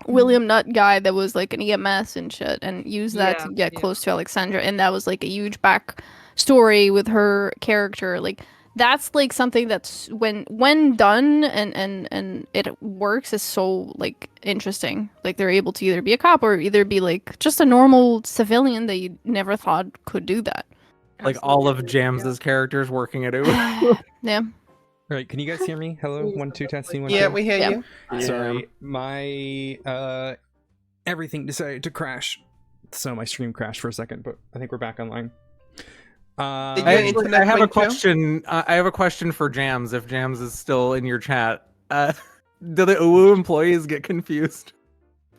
William Nutt guy that was like an EMS and shit, and used that Yeah, to get yeah. close to Alexandra, and that was like a huge back story with her character. Like that's like something that's when done and it works is so like interesting. Like they're able to either be a cop or either be like just a normal civilian that you never thought could do that. Like all of Absolutely. Yeah. Jams's characters working at Uwu. Yeah. All right, can you guys hear me? Hello, Ooh, 1 2 testing 1 Yeah, 2. we hear Yeah. you. Sorry, my everything decided to crash, so my stream crashed for a second, but I think we're back online. Did I, your internet I have a went too? question. I have a question for Jams. If Jams is still in your chat, do the Uwu employees get confused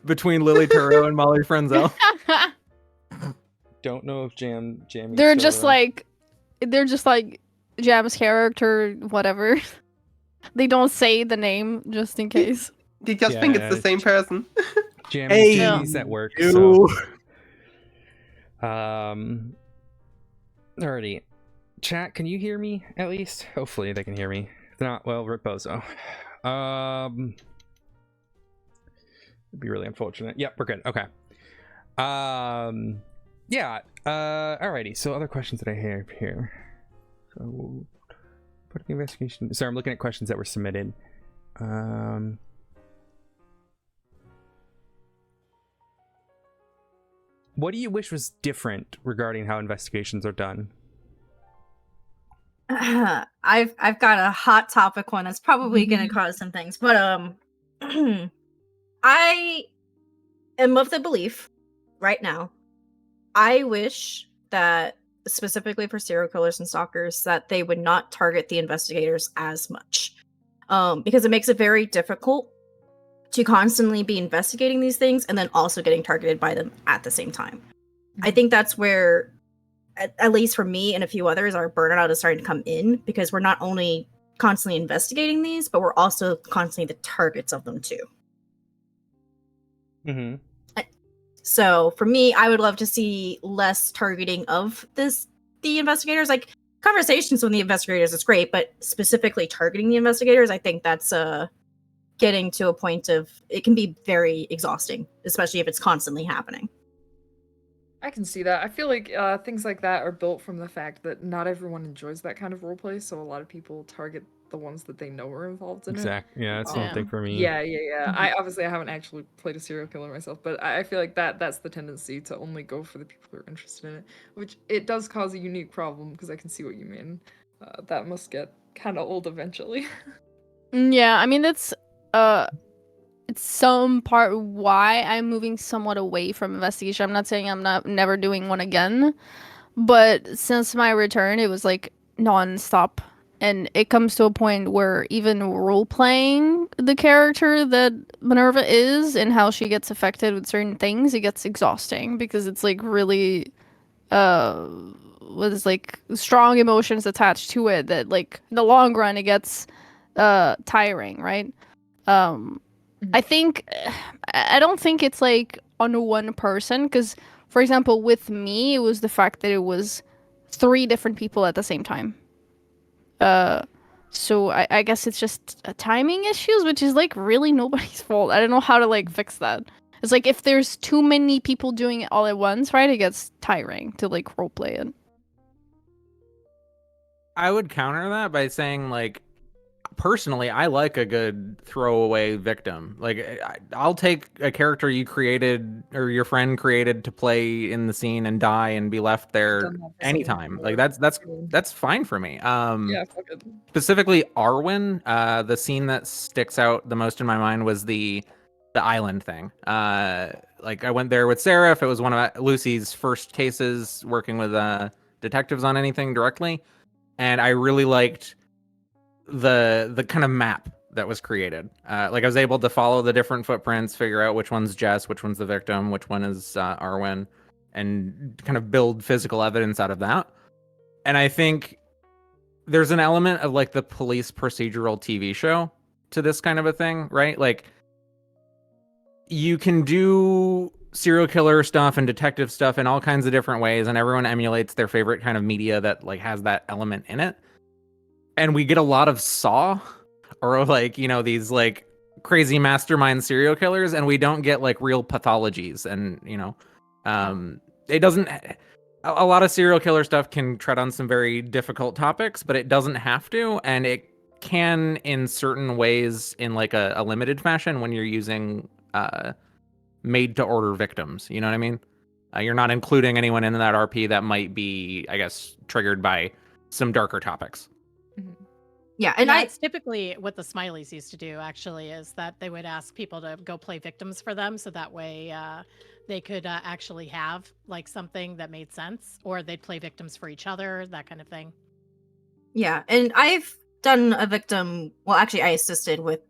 between Lily Turo and Molly Frenzel? Don't know if Jamie. They're just like Jam's character, whatever. They don't say the name just in case. They just think it's Yeah, the same person. Jamie's at work. So, Ew. alrighty. Chat, can you hear me at least? Hopefully they can hear me. If not, well, rip bozo. It'd be really unfortunate. Yep, we're good. Okay. Yeah. Alrighty. So other questions that I have here. So put the investigation. Sorry, I'm looking at questions that were submitted. What do you wish was different regarding how investigations are done? I've got a hot topic one that's probably gonna cause some things, but I am of the belief right now. I wish that specifically for serial killers and stalkers that they would not target the investigators as much, because it makes it very difficult to constantly be investigating these things and then also getting targeted by them at the same time. I think that's where, at least for me and a few others, our burnout is starting to come in, because we're not only constantly investigating these, but we're also constantly the targets of them too. Mm-hmm. So for me, I would love to see less targeting of the investigators. Like, conversations with the investigators is great, but specifically targeting the investigators, I think that's getting to a point of it can be very exhausting, especially if it's constantly happening. I can see that. I feel like things like that are built from the fact that not everyone enjoys that kind of roleplay, so a lot of people target the ones that they know are involved in it. Exactly. Yeah, that's one thing for me. Yeah. I haven't actually played a serial killer myself, but I feel like that's the tendency to only go for the people who are interested in it, which it does cause a unique problem, because I can see what you mean. That must get kind of old eventually. Yeah, I mean that's it's some part why I'm moving somewhat away from investigation. I'm not saying I'm never doing one again, but since my return, it was like non-stop. And it comes to a point where even role-playing the character that Minerva is and how she gets affected with certain things, it gets exhausting because it's like really with like strong emotions attached to it that like in the long run it gets tiring, right? I think I don't think it's like on one person, because for example with me it was the fact that it was 3 different people at the same time. So I guess it's just timing issues, which is like really nobody's fault. I don't know how to like fix that. It's like if there's too many people doing it all at once, right? It gets tiring to like roleplay it. I would counter that by saying, like, personally, I like a good throwaway victim. Like, I'll take a character you created or your friend created to play in the scene and die and be left there anytime. Like, that's fine for me. Yeah, fuck it. Specifically Arwen, the scene that sticks out the most in my mind was the island thing. Like, I went there with Seraph. It was one of Lucy's first cases working with detectives on anything directly, and I really liked the kind of map that was created. Like, I was able to follow the different footprints, figure out which one's Jess, which one's the victim, which one is Arwen, and kind of build physical evidence out of that. And I think there's an element of like the police procedural TV show to this kind of a thing, right? Like, you can do serial killer stuff and detective stuff in all kinds of different ways, and everyone emulates their favorite kind of media that like has that element in it. And we get a lot of Saw, or like, you know, these like crazy mastermind serial killers, and we don't get like real pathologies. And it doesn't. A lot of serial killer stuff can tread on some very difficult topics, but it doesn't have to, and it can in certain ways in like a limited fashion when you're using made to order victims. You know what I mean? You're not including anyone in that RP that might be, I guess, triggered by some darker topics. Yeah, and yeah, it's typically what the Smileys used to do, actually, is that they would ask people to go play victims for them, so that way they could actually have like something that made sense, or they'd play victims for each other, that kind of thing. Yeah, and I've done a victim. Well, actually, I assisted with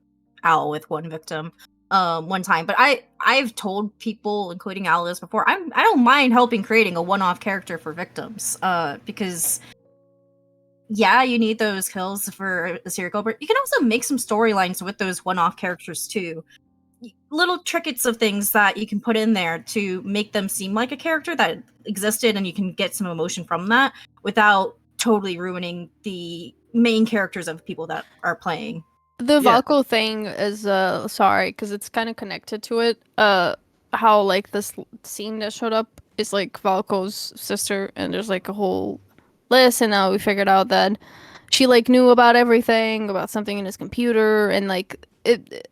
Al with one victim one time, but I've told people, including Alice before, I don't mind helping creating a one-off character for victims, because yeah, you need those kills for the serial killer, but you can also make some storylines with those one-off characters too. Little trinkets of things that you can put in there to make them seem like a character that existed, and you can get some emotion from that without totally ruining the main characters of people that are playing. The Valko thing is sorry, because it's kind of connected to it. How like this scene that showed up is like Valko's sister, and there's like a whole list, and now we figured out that she like knew about everything about something in his computer, and like it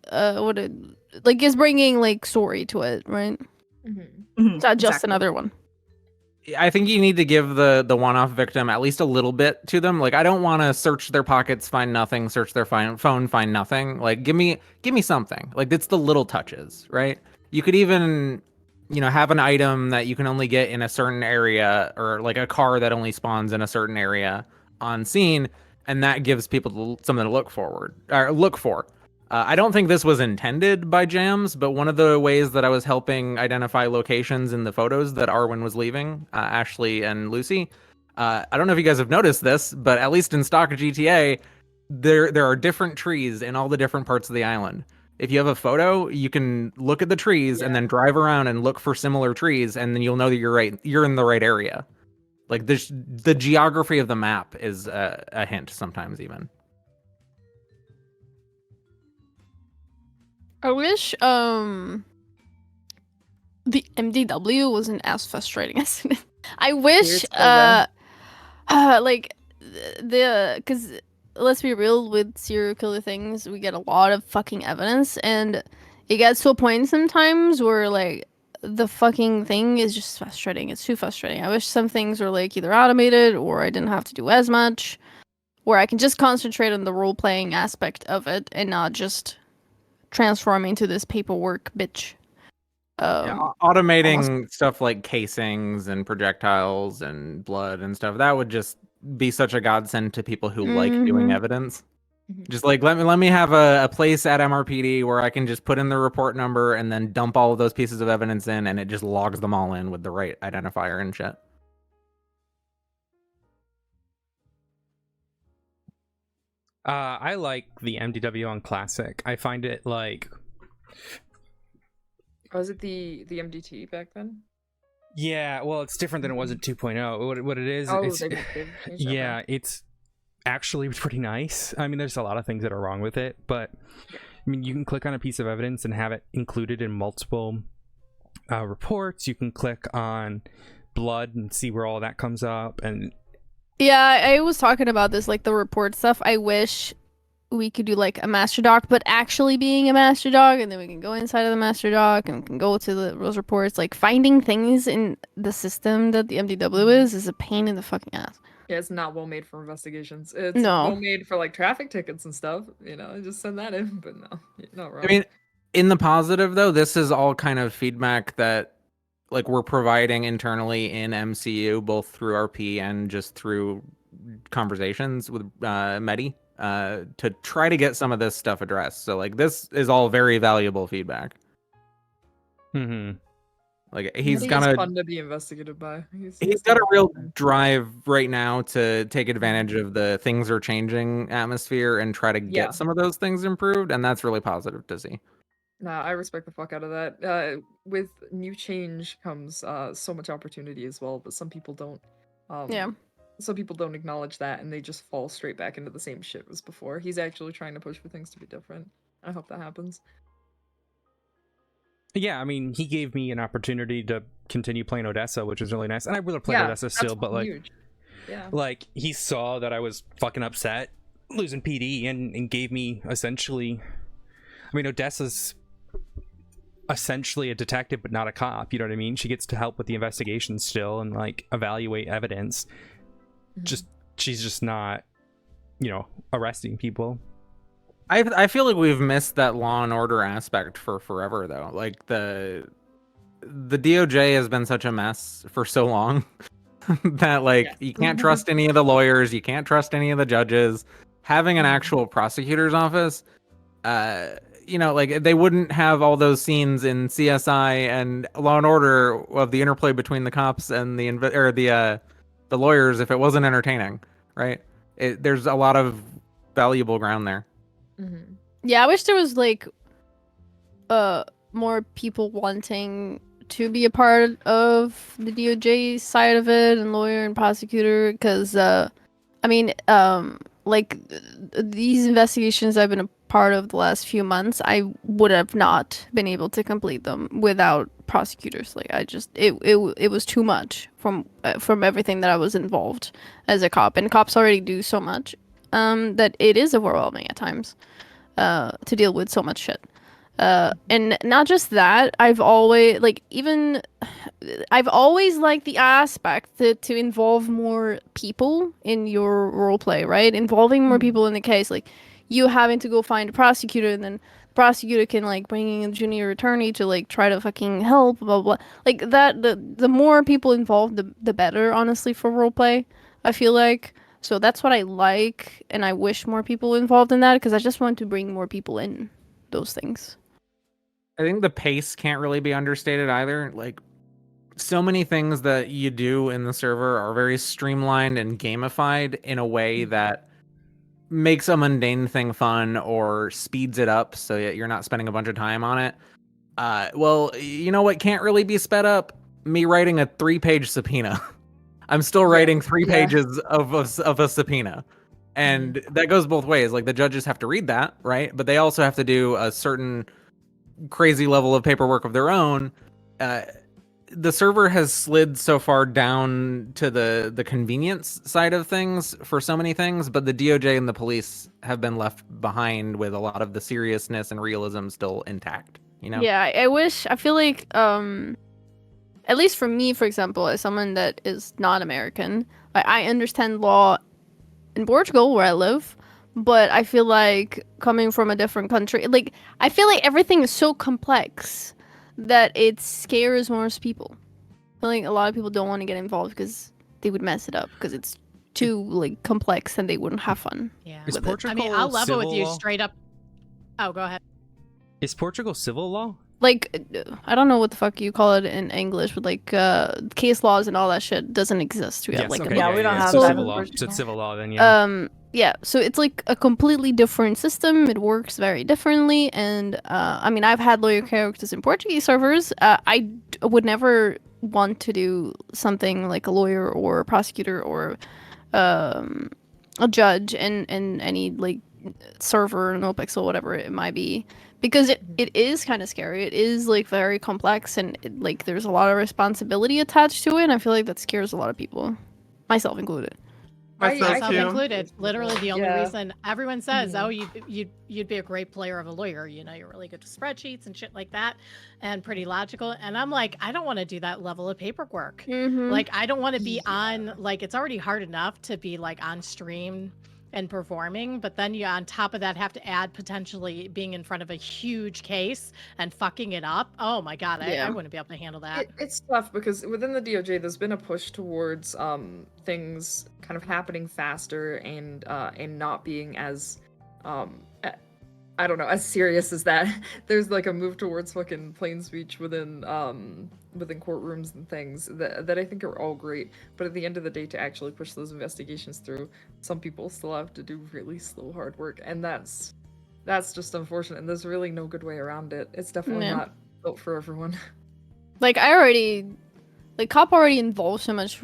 like is bringing like story to it, right? It's not just Exactly. another one. I think you need to give the one-off victim at least a little bit to them. Like, I don't want to search their pockets, find nothing, search their phone, find nothing. Like, give me something. Like, it's the little touches, right? You could even, have an item that you can only get in a certain area, or like a car that only spawns in a certain area on scene, and that gives people something to look for. I don't think this was intended by Jams, but one of the ways that I was helping identify locations in the photos that Arwen was leaving, Ashley and Lucy, I don't know if you guys have noticed this, but at least in stock GTA, there are different trees in all the different parts of the island. If you have a photo, you can look at the trees and then drive around and look for similar trees, and then you'll know that you're in the right area. Like, the geography of the map is a hint sometimes even. I wish the MDW wasn't as frustrating as it is. I wish like because let's be real, with serial killer things, we get a lot of fucking evidence, and it gets to a point sometimes where like the fucking thing is just frustrating. It's too frustrating. I wish some things were like either automated, or I didn't have to do as much, where I can just concentrate on the role playing aspect of it and not just transform into this paperwork bitch. Automating stuff like casings and projectiles and blood and stuff, that would just be such a godsend to people who like doing evidence. Just like let me have a place at MRPD where I can just put in the report number and then dump all of those pieces of evidence in, and it just logs them all in with the right identifier and shit. I like the MDW on Classic. I find it like... Was it the MDT back then? Yeah, well, it's different than it was at 2.0. What it is, it's actually pretty nice. I mean, there's a lot of things that are wrong with it, but I mean, you can click on a piece of evidence and have it included in multiple reports. You can click on blood and see where all that comes up, and yeah, I was talking about this, like the report stuff. I wish we could do like a master doc, but actually being a master doc, and then we can go inside of the master doc and we can go to those reports. Like, finding things in the system that the MDW is a pain in the fucking ass. Yeah, it's not well made for investigations. It's well made for like traffic tickets and stuff. Just send that in. But no, you're not wrong. I mean, in the positive though, this is all kind of feedback that like we're providing internally in MCU, both through RP and just through conversations with Medi, to try to get some of this stuff addressed. So like, this is all very valuable feedback. Like, he's fun to be investigated by. He's got a real drive right now to take advantage of the things are changing atmosphere and try to get some of those things improved, and that's really positive to see. Nah, I respect the fuck out of that. With new change comes so much opportunity as well, but some people don't. Some people don't acknowledge that, and they just fall straight back into the same shit as before. He's actually trying to push for things to be different. I hope that happens. Yeah, I mean, he gave me an opportunity to continue playing Odessa, which was really nice. And I would have played Yeah, Odessa that's still, but like, huge. Yeah. like he saw that I was fucking upset losing PD and gave me essentially. I mean, Odessa's essentially a detective, but not a cop. You know what I mean? She gets to help with the investigation still and like evaluate evidence. Just she's just not, you know, arresting people. I feel like we've missed that law and order aspect for forever though. Like the DOJ has been such a mess for so long that like you can't trust any of the lawyers, you can't trust any of the judges. Having an actual prosecutor's office, you know, like they wouldn't have all those scenes in CSI and Law and Order of the interplay between the cops and the lawyers if it wasn't entertaining, right? There's a lot of valuable ground there. Yeah, I wish there was like more people wanting to be a part of the DOJ side of it and lawyer and prosecutor because I mean like these investigations I've been a part of the last few months, I would have not been able to complete them without prosecutors. Like I just it was too much from everything that I was involved as a cop, and cops already do so much that it is overwhelming at times to deal with so much shit. And not just that, I've always liked the aspect to involve more people in your role play, right? Involving more people in the case, like you having to go find a prosecutor, and then the prosecutor can like bring in a junior attorney to like try to fucking help, blah blah. Like that, the more people involved, the better, honestly, for role play. I feel like. So that's what I like, and I wish more people involved in that because I just want to bring more people in those things. I think the pace can't really be understated either. Like, so many things that you do in the server are very streamlined and gamified in a way that makes a mundane thing fun or speeds it up so that you're not spending a bunch of time on it. Well, you know what can't really be sped up? Me writing a 3-page subpoena. I'm still writing 3 pages of a subpoena. And that goes both ways. Like, the judges have to read that, right? But they also have to do a certain crazy level of paperwork of their own. The server has slid so far down to the convenience side of things for so many things, but the DOJ and the police have been left behind with a lot of the seriousness and realism still intact, you know? Yeah, I feel like at least for me, for example, as someone that is not American, I understand law in Portugal where I live, but I feel like coming from a different country, like I feel like everything is so complex that it scares most people. I feel like a lot of people don't want to get involved because they would mess it up because it's too like complex and they wouldn't have fun. Yeah. Is Portugal I mean, I'll level with you law? straight up. Oh, go ahead. Is Portugal civil law? Like, I don't know what the fuck you call it in English, but like case laws and all that shit doesn't exist. We have like Yeah, we don't have so that civil in law. Portugal. So it's civil law then, yeah. Yeah, so it's like a completely different system. It works very differently, and I mean, I've had lawyer characters in Portuguese servers. Would never want to do something like a lawyer or a prosecutor or a judge in any like server, NoPixel, whatever it might be, because it is kind of scary. It is like very complex, and like there's a lot of responsibility attached to it, and I feel like that scares a lot of people, myself included. Myself included. Literally, the only Yeah. reason everyone says, "Oh, you'd be a great player of a lawyer. You know, you're really good with spreadsheets and shit like that, and pretty logical." And I'm like, I don't want to do that level of paperwork. Like, I don't want to be on. Like, it's already hard enough to be like on stream and performing, but then you on top of that have to add potentially being in front of a huge case and fucking it up. Oh my god, I wouldn't be able to handle that. It's tough because within the DOJ, there's been a push towards things kind of happening faster and not being as I don't know, as serious as that. There's like a move towards fucking plain speech within courtrooms and things that I think are all great. But at the end of the day, to actually push those investigations through, some people still have to do really slow, hard work, and that's just unfortunate. And there's really no good way around it. It's definitely not built for everyone. Like COP already involves so much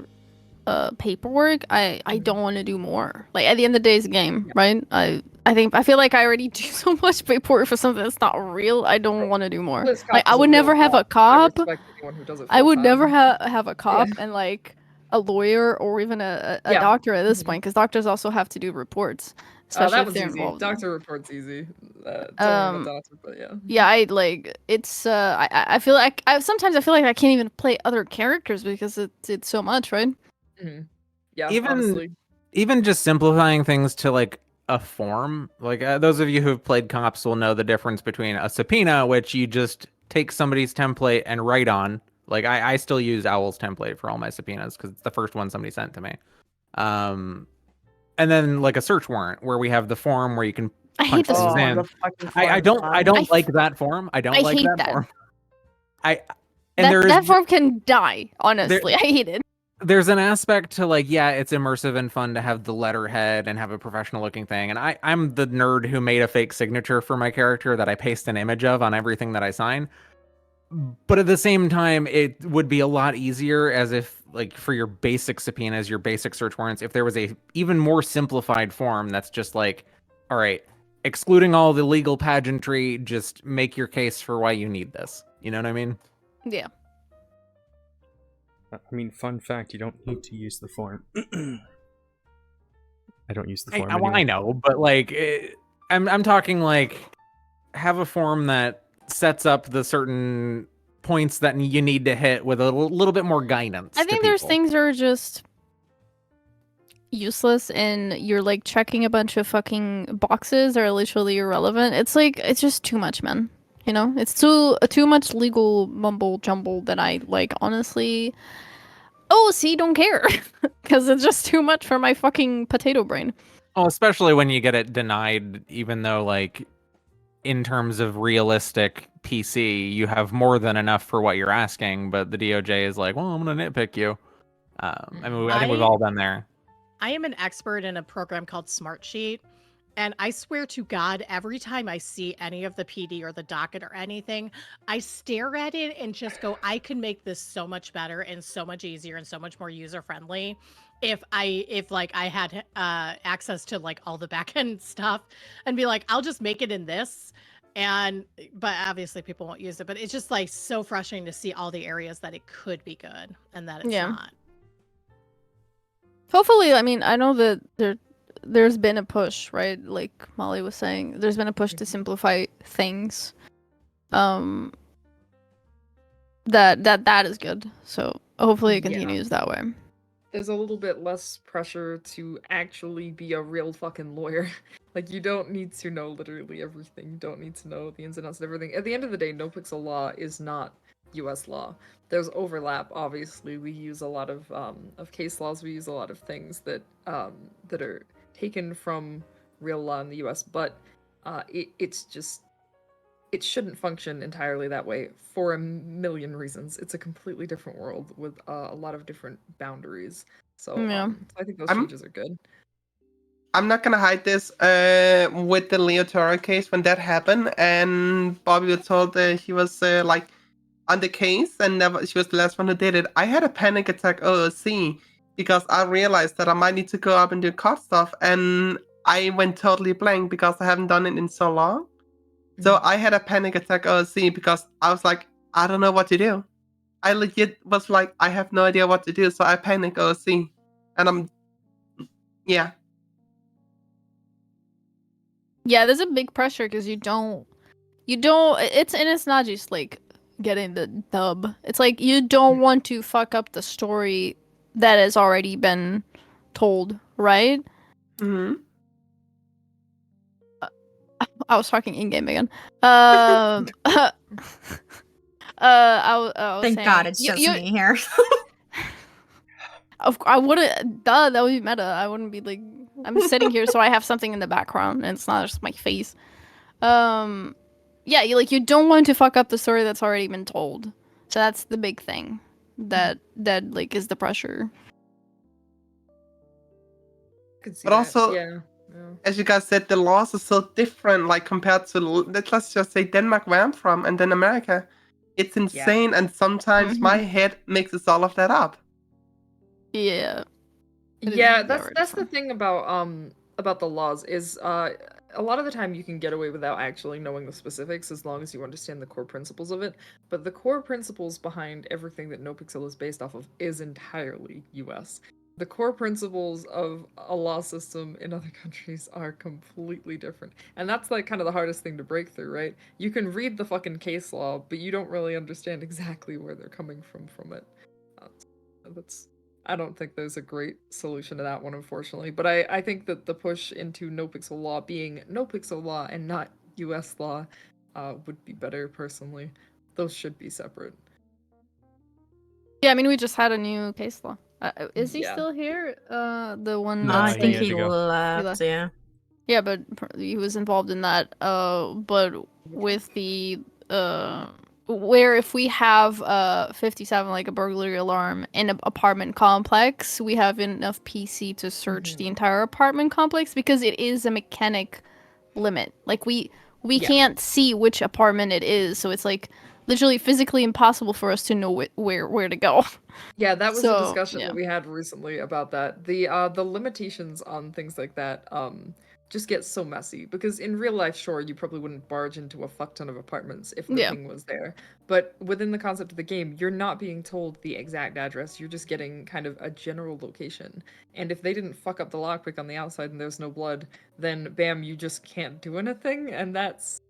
paperwork. I don't want to do more. Like at the end of the day, it's a game, right? I feel like I already do so much paperwork for something that's not real. I don't want to do more. Blitz cop Like I is a would real never have a I cop. respect anyone who does it I would never full-time. have a cop Yeah. and like a lawyer or even a Yeah. doctor at this Mhm. point, because doctors also have to do reports, Oh, especially that if one's they're easy. involved. in it. Doctor report's easy. Don't worry about doctor, but yeah. Yeah, I like it's. I feel like sometimes I feel like I can't even play other characters because it's so much, right? Mhm. Yeah, Even honestly. even just simplifying things to like a form, like those of you who've played cops will know the difference between a subpoena, which you just take somebody's template and write on. Like I still use Owl's template for all my subpoenas because it's the first one somebody sent to me. And then like a search warrant where we have the form where you can I hate punch this things form. in. the fucking I form. don't like that form. I don't I like hate that that. form. And That form can die. Honestly, I hate it. there's an aspect to like, yeah, it's immersive and fun to have the letterhead and have a professional looking thing. And I'm the nerd who made a fake signature for my character that I paste an image of on everything that I sign. But at the same time, it would be a lot easier as if like for your basic subpoenas, your basic search warrants, if there was a even more simplified form that's just like, all right, excluding all the legal pageantry, just make your case for why you need this. You know what I mean? Yeah. I mean, fun fact, you don't need to use the form. I don't use the form anymore. I know, but like, I'm talking like, have a form that sets up the certain points that you need to hit with a little bit more guidance. I think there's things that are just useless and you're like checking a bunch of fucking boxes that are literally irrelevant. It's like it's just too much, man. You know, it's too much legal mumble jumble that I like honestly. Oh, see, don't care because it's just too much for my fucking potato brain. Oh, especially when you get it denied, even though like in terms of realistic PC, you have more than enough for what you're asking, but the DOJ is like, well, I'm gonna nitpick you. I mean, I think we've all been there. I am an expert in a program called Smartsheet, and I swear to God, every time I see any of the PD or the docket or anything, I stare at it and just go, I could make this so much better and so much easier and so much more user friendly if I had access to like all the backend stuff and be like, I'll just make it in this. But obviously people won't use it, but it's just like so frustrating to see all the areas that it could be good and that it's not. Hopefully, I mean, I know that there's been a push, right? Like Molly was saying, there's been a push to simplify things. That is good. So hopefully it continues that way. There's a little bit less pressure to actually be a real fucking lawyer. Like, you don't need to know literally everything. You don't need to know the ins and outs of everything. At the end of the day, no pixel law is not US law. There's overlap, obviously. We use a lot of case laws. We use a lot of things that that are taken from real law in the US, but it's just, it shouldn't function entirely that way for a million reasons. It's a completely different world with a lot of different boundaries. So, so I think those changes are good. I'm not gonna hide this. With the Leo Toro case, when that happened, and Bobby was told he was like on the case, and she was the last one who did it. I had a panic attack OOC because I realized that I might need to go up and do cop stuff, and I went totally blank because I haven't done it in so long. So I had a panic attack OOC because I was like, I don't know what to do. I legit was like, I have no idea what to do, so I panicked OOC, and yeah. Yeah, there's a big pressure because you don't, it's not just like getting the dub. It's like you don't want to fuck up the story that has already been told, right? Mm-hmm. I was talking in game again. I was Thank saying, God it's just me here. I wouldn't. That would be meta. I wouldn't be like. I'm sitting here, so I have something in the background, and it's not just my face. Yeah, you don't want to fuck up the story that's already been told. So that's the big thing. That like is the pressure. But also, as you guys said, the laws are so different, like compared to, let's just say, Denmark, where I'm from, and then America. It's insane, and sometimes my head mixes all of that up. Yeah. Yeah, that's the thing about the laws is a lot of the time you can get away without actually knowing the specifics as long as you understand the core principles of it. But the core principles behind everything that NoPixel is based off of is entirely US. The core principles of a law system in other countries are completely different. And that's like kind of the hardest thing to break through, right? You can read the fucking case law, but you don't really understand exactly where they're coming from it. That's I don't think there's a great solution to that one, unfortunately. But I think that the push into no pixel law being no pixel law and not US law would be better personally. Those should be separate. Yeah, I mean, we just had a new case law. Is he Yeah. still here? The one No, that's I think had he to go. left. Yeah. Yeah, but he was involved in that. But with the where if we have 57 like a burglary alarm in an apartment complex, we have enough PC to search the entire apartment complex because it is a mechanic limit. Like we Yeah. can't see which apartment it is, so it's like literally physically impossible for us to know where to go. Yeah, that was a So, discussion yeah. that we had recently about that. The limitations on things like that just get so messy because in real life, sure, you probably wouldn't barge into a fuck ton of apartments if the Yeah. thing was there. But within the concept of the game, you're not being told the exact address. You're just getting kind of a general location. And if they didn't fuck up the lockpick on the outside and there's no blood, then bam, you just can't do anything, and that's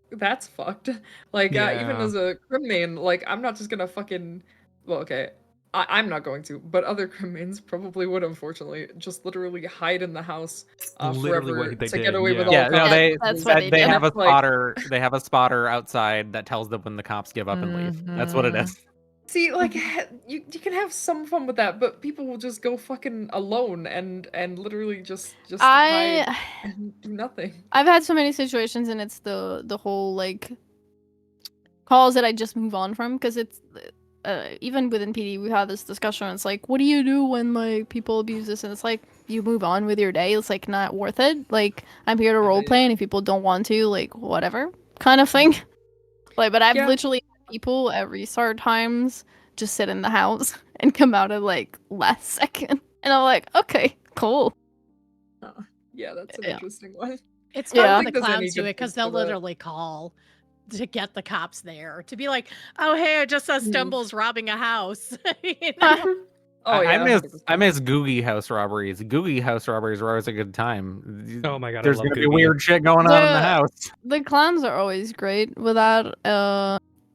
fucked. Like even Yeah. as a crim main, like I'm not just gonna fucking well, okay. I'm not going to, but other criminals probably would, unfortunately, just literally hide in the house Literally forever what they to did, get away with yeah. all Yeah, no, cops. That's what they they have a It's like- spotter. They have a spotter outside that tells them when the cops give up and leave. That's what it is. See, like you can have some fun with that, but people will just go fucking alone and literally just hide and do nothing. I've had so many situations, and it's the whole like calls that I just move on from because it's even within PD we had this discussion. It's like, what do you do when like people abuse this? And it's like you move on with your day. It's like not worth it. Like I'm here to roleplay, and if people don't want to, like whatever kind of thing. Like, but I've Yeah. literally had people at restart times just sit in the house and come out at like last second, and I'm like, okay, cool. Yeah, that's an Yeah. interesting one. It's Yeah. fun I when think the there's any clowns do good it because fix they'll for that. literally call to get the cops there to be like, "Oh, hey, I just saw Stumbles robbing a house." You know? Oh yeah, I miss Googie house robberies. Googie house robberies were always a good time. Oh my god, There's I love gonna be Googie. weird shit going on in the house. The clowns are always great with that.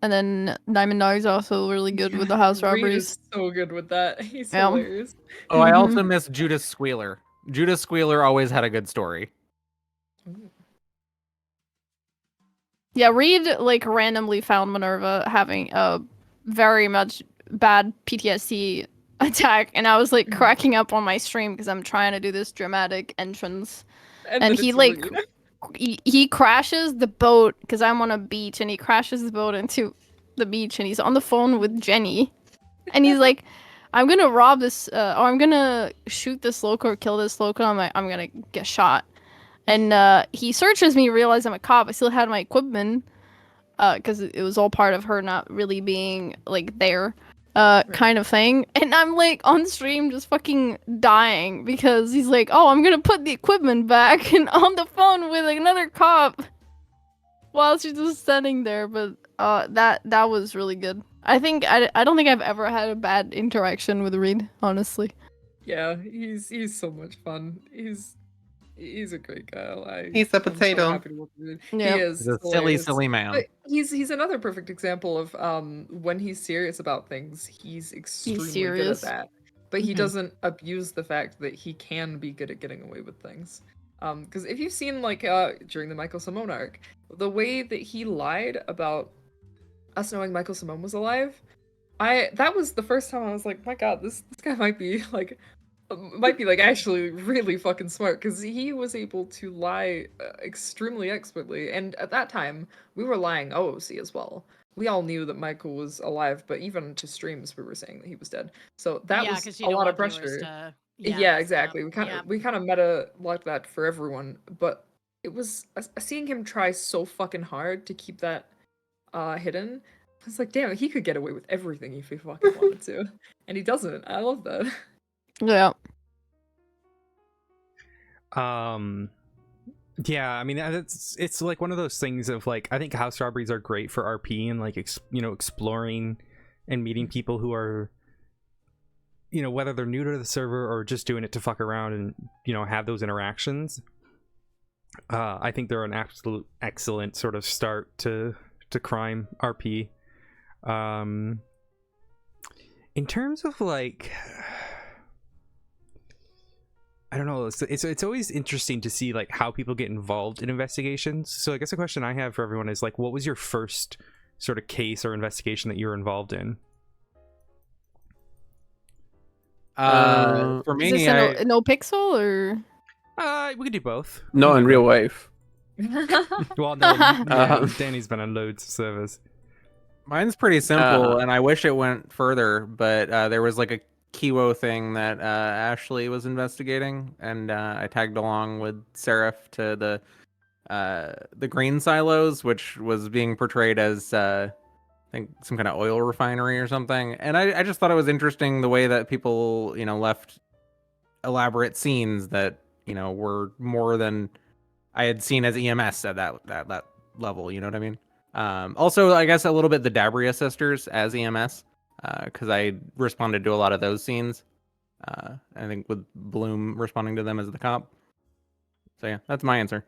And then Diamond Dog's also really good with the house Reed robberies. is so good with that. He's Yeah. hilarious. Oh, I also miss Judas Squealer. Judas Squealer always had a good story. Yeah, Reed like randomly found Minerva having a very much bad PTSD attack, and I was like cracking up on my stream because I'm trying to do this dramatic entrance, and then he it's like Reed. he crashes the boat because I'm on a beach, and he crashes the boat into the beach, and he's on the phone with Jenny, and he's like, "I'm gonna rob this, or I'm gonna shoot this loco or kill this loco. I'm gonna get shot." And he searches me, realizes I'm a cop. I still had my equipment, because it was all part of her not really being like there, kind of thing. And I'm like on stream just fucking dying because he's like, "Oh, I'm gonna put the equipment back," and on the phone with another cop while she's just standing there. But that was really good. I don't think I've ever had a bad interaction with Reed, honestly. Yeah, he's so much fun. He's a great guy. He's a I'm so potato. happy to work with him. Yeah. He is He's a hilarious. silly man. But he's another perfect example of when he's serious about things, he's extremely good at serious. that. But he Mhm. doesn't abuse the fact that he can be good at getting away with things. Because if you've seen like during the Michael Simone arc, the way that he lied about us knowing Michael Simone was alive, that was the first time I was like, my God, this guy might be like actually really fucking smart because he was able to lie extremely expertly, and at that time we were lying OOC as well. We all knew that Michael was alive, but even to streams we were saying that he was dead. So that Yeah, was 'cause you a don't lot of want viewers pressure. to- Yeah, mess it up. exactly. We kind of meta locked that for everyone, but it was seeing him try so fucking hard to keep that hidden. I was like, damn, he could get away with everything if he fucking wanted to, and he doesn't. I love that. Yeah. Yeah, I mean, it's like one of those things of like, I think house robberies are great for RP and like exploring and meeting people who are, whether they're new to the server or just doing it to fuck around and have those interactions. I think they're an absolute excellent sort of start to crime RP. In terms of like, I don't know, it's always interesting to see like how people get involved in investigations. So I guess the question I have for everyone is like, what was your first sort of case or investigation that you were involved in? For Is me, this a no pixel or? We could do both. Not in real life. Well, no, yeah, Danny's been on loads of servers. mine's pretty simple, and I wish it went further, but there was like a Kiwo thing that Ashley was investigating, and I tagged along with Seraph to the green silos, which was being portrayed as I think some kind of oil refinery or something. And I just thought it was interesting the way that people left elaborate scenes that were more than I had seen as EMS at that level. You know what I mean? Also, I guess a little bit the Dabria sisters as EMS. Because I responded to a lot of those scenes. I think with Bloom responding to them as the cop. So yeah, that's my answer.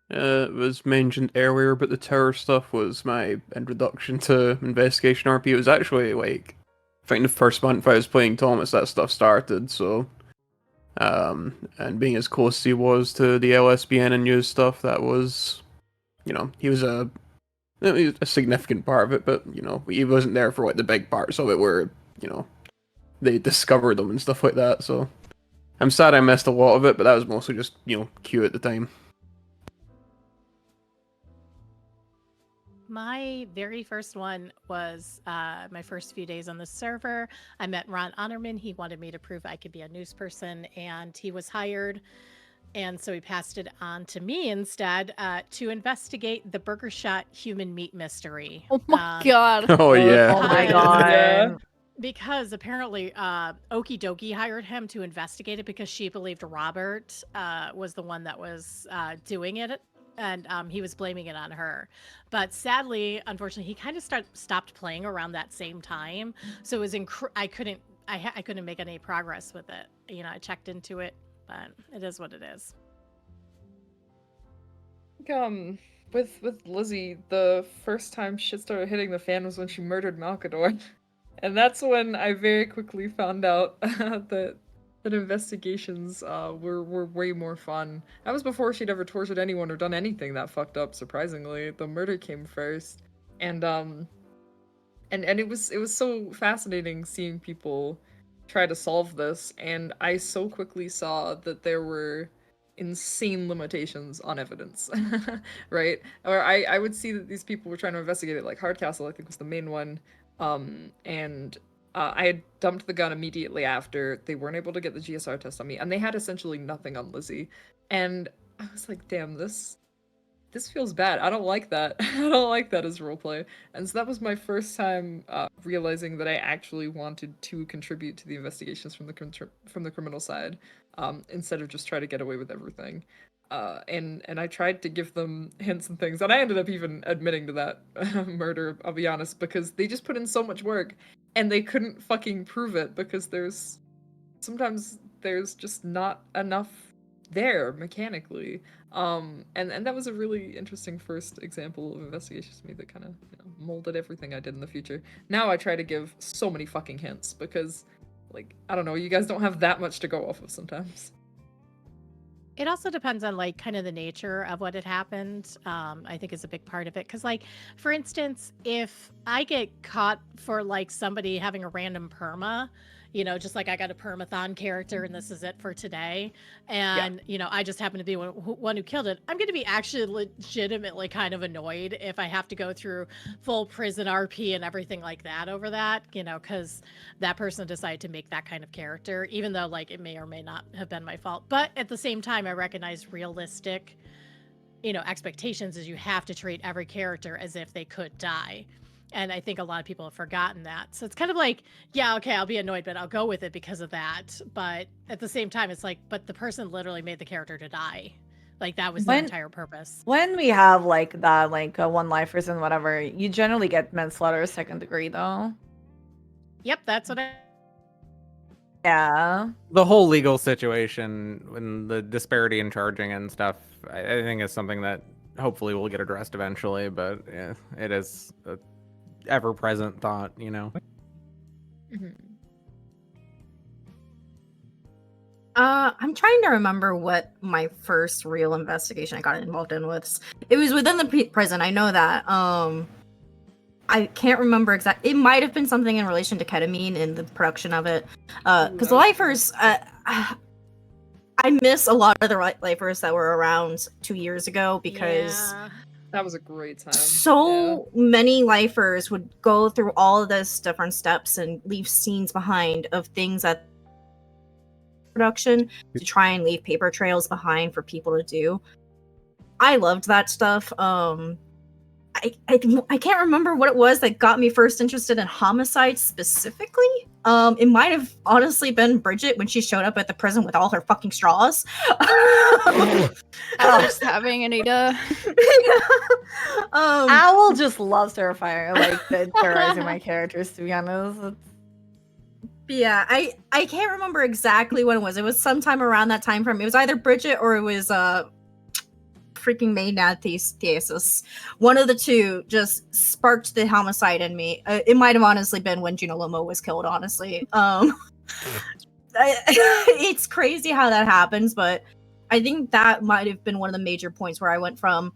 It was mentioned earlier, but the tower stuff was my introduction to investigation RP. It was actually like, I think the first month I was playing Thomas, that stuff started. So, and being as close as he was to the LSBN and news stuff, that was, he was a significant part of it, but he wasn't there for like the big parts of it where they discovered them and stuff like that. So I'm sad I missed a lot of it, but that was mostly just Q at the time. My very first one was my first few days on the server. I met Ron Honorman. He wanted me to prove I could be a news person, and he was hired. And so he passed it on to me instead to investigate the Burger Shot human meat mystery. Oh my god. Oh yeah. Oh my god. Because apparently Okie Dokie hired him to investigate it because she believed Robert was the one that was doing it. And he was blaming it on her. But sadly, unfortunately, he kind of stopped playing around that same time. So it was I couldn't make any progress with it. I checked into it. But it is what it is. With Lizzie, the first time shit started hitting the fan was when she murdered Malkador. And that's when I very quickly found out that investigations were way more fun. That was before she'd ever tortured anyone or done anything that fucked up, surprisingly. The murder came first. And it was so fascinating seeing people try to solve this, and I so quickly saw that there were insane limitations on evidence, right? Or I would see that these people were trying to investigate it, like Hardcastle, I think was the main one, and I had dumped the gun immediately after. They weren't able to get the GSR test on me, and they had essentially nothing on Lizzie, and I was like, damn, this feels bad. I don't like that. I don't like that as roleplay. And so that was my first time realizing that I actually wanted to contribute to the investigations from the criminal side, instead of just try to get away with everything. And I tried to give them hints and things, and I ended up even admitting to that murder, I'll be honest, because they just put in so much work, and they couldn't fucking prove it because sometimes there's just not enough there mechanically. And that was a really interesting first example of investigation to me that kind of molded everything I did in the future. Now I try to give so many fucking hints because, like, I don't know, you guys don't have that much to go off of sometimes. It also depends on like kind of the nature of what had happened. I think is a big part of it. Cause like, for instance, if I get caught for like somebody having a random perma, just like I got a permathon character and this is it for today. And, I just happen to be one who killed it. I'm going to be actually legitimately kind of annoyed if I have to go through full prison RP and everything like that over that, because that person decided to make that kind of character, even though like it may or may not have been my fault. But at the same time, I recognize realistic, expectations is you have to treat every character as if they could die. And I think a lot of people have forgotten that. So it's kind of like, yeah, okay, I'll be annoyed, but I'll go with it because of that. But at the same time, it's like, but the person literally made the character to die. Like that was the entire purpose. When we have like that, like one lifers and whatever, you generally get manslaughter 2nd degree though. Yep, that's what I. Yeah. The whole legal situation and the disparity in charging and stuff, I think is something that hopefully will get addressed eventually, but yeah, it is a ever-present thought, you know. I'm trying to remember what my first real investigation I got involved in was. It was within the prison. I know that. I can't remember exactly. It might have been something in relation to ketamine and the production of it. Because the lifers, I miss a lot of the lifers that were around 2 years ago because that was a great time. So many lifers would go through all of those different steps and leave scenes behind of things that production to try and leave paper trails behind for people to do. I loved that stuff. I can't remember what it was that got me first interested in homicide specifically. It might have honestly been Bridget when she showed up at the prison with all her fucking straws. Just having Anita. Owl just loves Terrifier, like terrorizing my characters, to be honest. Yeah, I can't remember exactly when it was. It was sometime around that time frame. It was either Bridget or it was freaking Maynard Thesis. One of the two just sparked the homicide in me. It might have honestly been when Juno Lomo was killed, honestly. It's crazy how that happens, but I think that might have been one of the major points where I went from,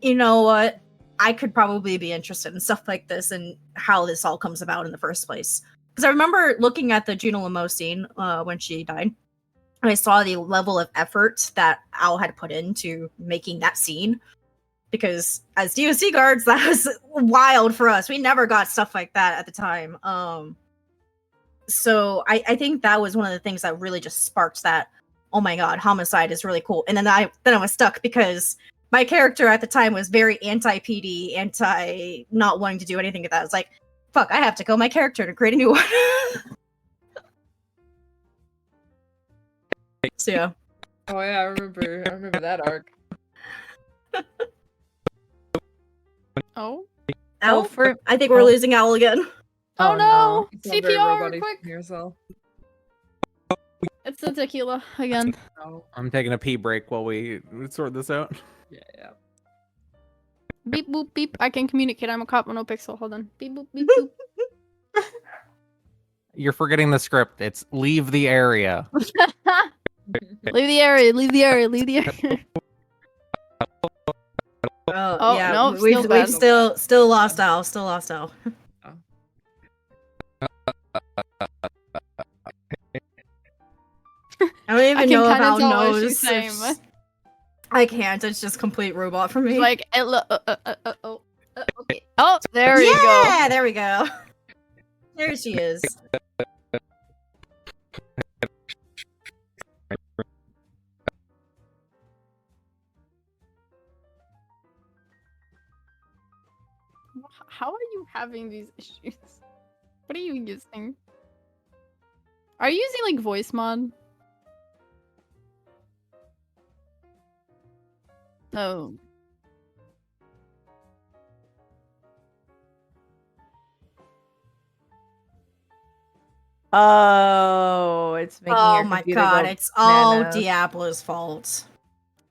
you know what, I could probably be interested in stuff like this and how this all comes about in the first place. Because I remember looking at the Juno Lomo scene when she died, and I saw the level of effort that Owl had put into making that scene. Because as DOC guards, that was wild for us. We never got stuff like that at the time. So I think that was one of the things that really just sparked that, oh my god, homicide is really cool. And then I was stuck because my character at the time was very anti-PD, anti not wanting to do anything with that. I was like, fuck, I have to kill my character to create a new one. So yeah. Oh yeah, I remember that arc. Oh. Owl, I think we're losing Owl again. Oh no! It's not very CPR, robotic quick! here, so. It's the tequila again. Oh. I'm taking a pee break while we sort this out. Yeah. Beep boop beep. I can communicate. I'm a cop with no pixel. Hold on. Beep boop beep boop. You're forgetting the script. It's leave the area. Leave the area. Leave the area. Leave the area. Oh yeah, no, we've still lost Owl. Still lost Owl. I don't even know if Owl knows. I can't. It's just complete robot for me. Like, okay. Oh, there you go. Yeah, there we go. There she is. How are you having these issues? What are you using? Are you using like voice mod? Oh. Oh, it's making Oh your my computer god, go it's all bananas. Diablo's fault.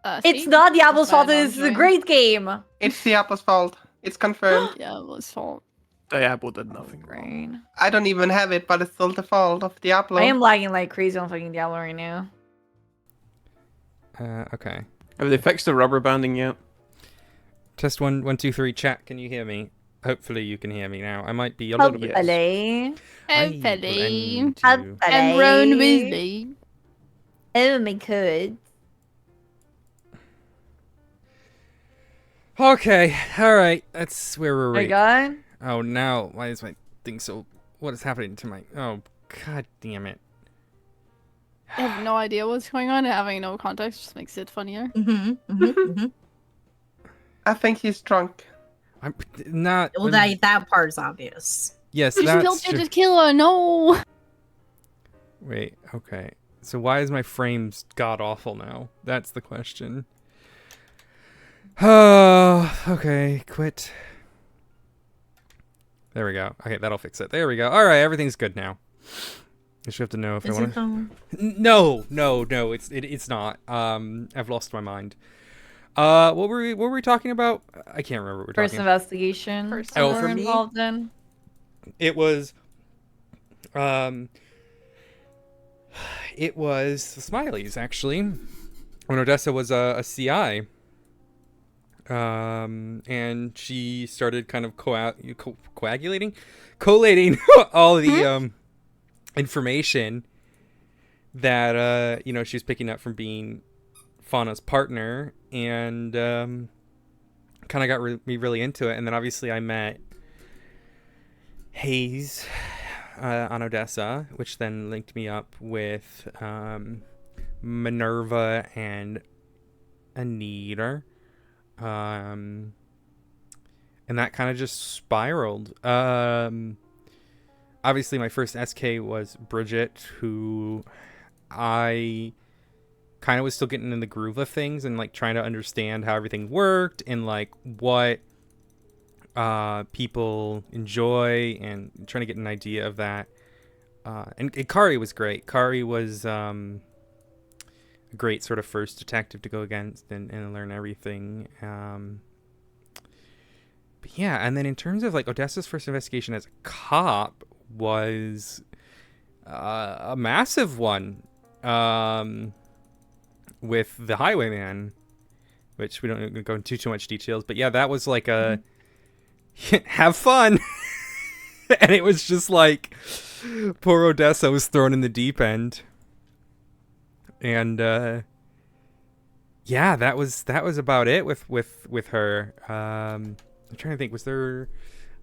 It's See? not Diablo's That's why fault. I It's don't a join. great game. It's Diablo's fault. It's confirmed. Diablo's fault. Diablo did nothing. Great. I don't even have it, but it's still the fault of Diablo. I am lagging like crazy on fucking Diablo right now. Okay. Have they fixed the rubber banding yet? Test 1, 1, 2, 3. Chat. Can you hear me? Hopefully you can hear me now. I might be a little bit. Hopefully. Hopefully. And And Ron Weasley. Oh my god. Okay. All right. That's where we're Oh my right. god. Oh, now why is my thing so? What is happening to my? Oh, god damn it! I have no idea what's going on. Having no context just makes it funnier. I think he's drunk. I'm not. Well, that part's obvious. Yes, You that's killed true. the killer. No. Wait. Okay. So why is my frames god awful now? That's the question. Oh, okay, quit. There we go. Okay, that'll fix it. There we go. All right, everything's good now. I just have to know if I want to. No, it's not. I've lost my mind. What were we talking about? I can't remember what we're First talking about. investigation. First Oh, we're for me? involved in. It was the Smileys, actually, when Odessa was a CI. And she started kind of collating all the information that she was picking up from being Fauna's partner, and kind of got me really into it. And then obviously I met Hayes on Odessa, which then linked me up with Minerva and Anita. And that kind of just spiraled. Obviously my first SK was Bridget, who I kind of was still getting in the groove of things and like trying to understand how everything worked and like what people enjoy, and trying to get an idea of that. And Kari was great. Kari was a great sort of first detective to go against and learn everything. But yeah, and then in terms of like Odessa's first investigation as a cop was a massive one, with the Highwayman, which we don't go into too much details. But yeah, that was like a have fun. And it was just like poor Odessa was thrown in the deep end. And yeah, that was about it with her. I'm trying to think, was there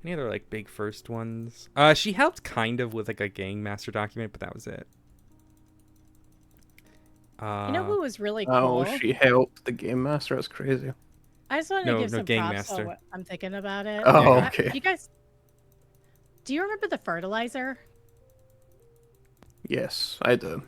any other like big first ones? She helped kind of with like a gang master document, but that was it. You know who was really cool? Oh, she helped the game master. That's crazy. I just wanted to give some Game props Master. on what I'm thinking about it. Oh, okay. You guys, do you remember the fertilizer? Yes, I do.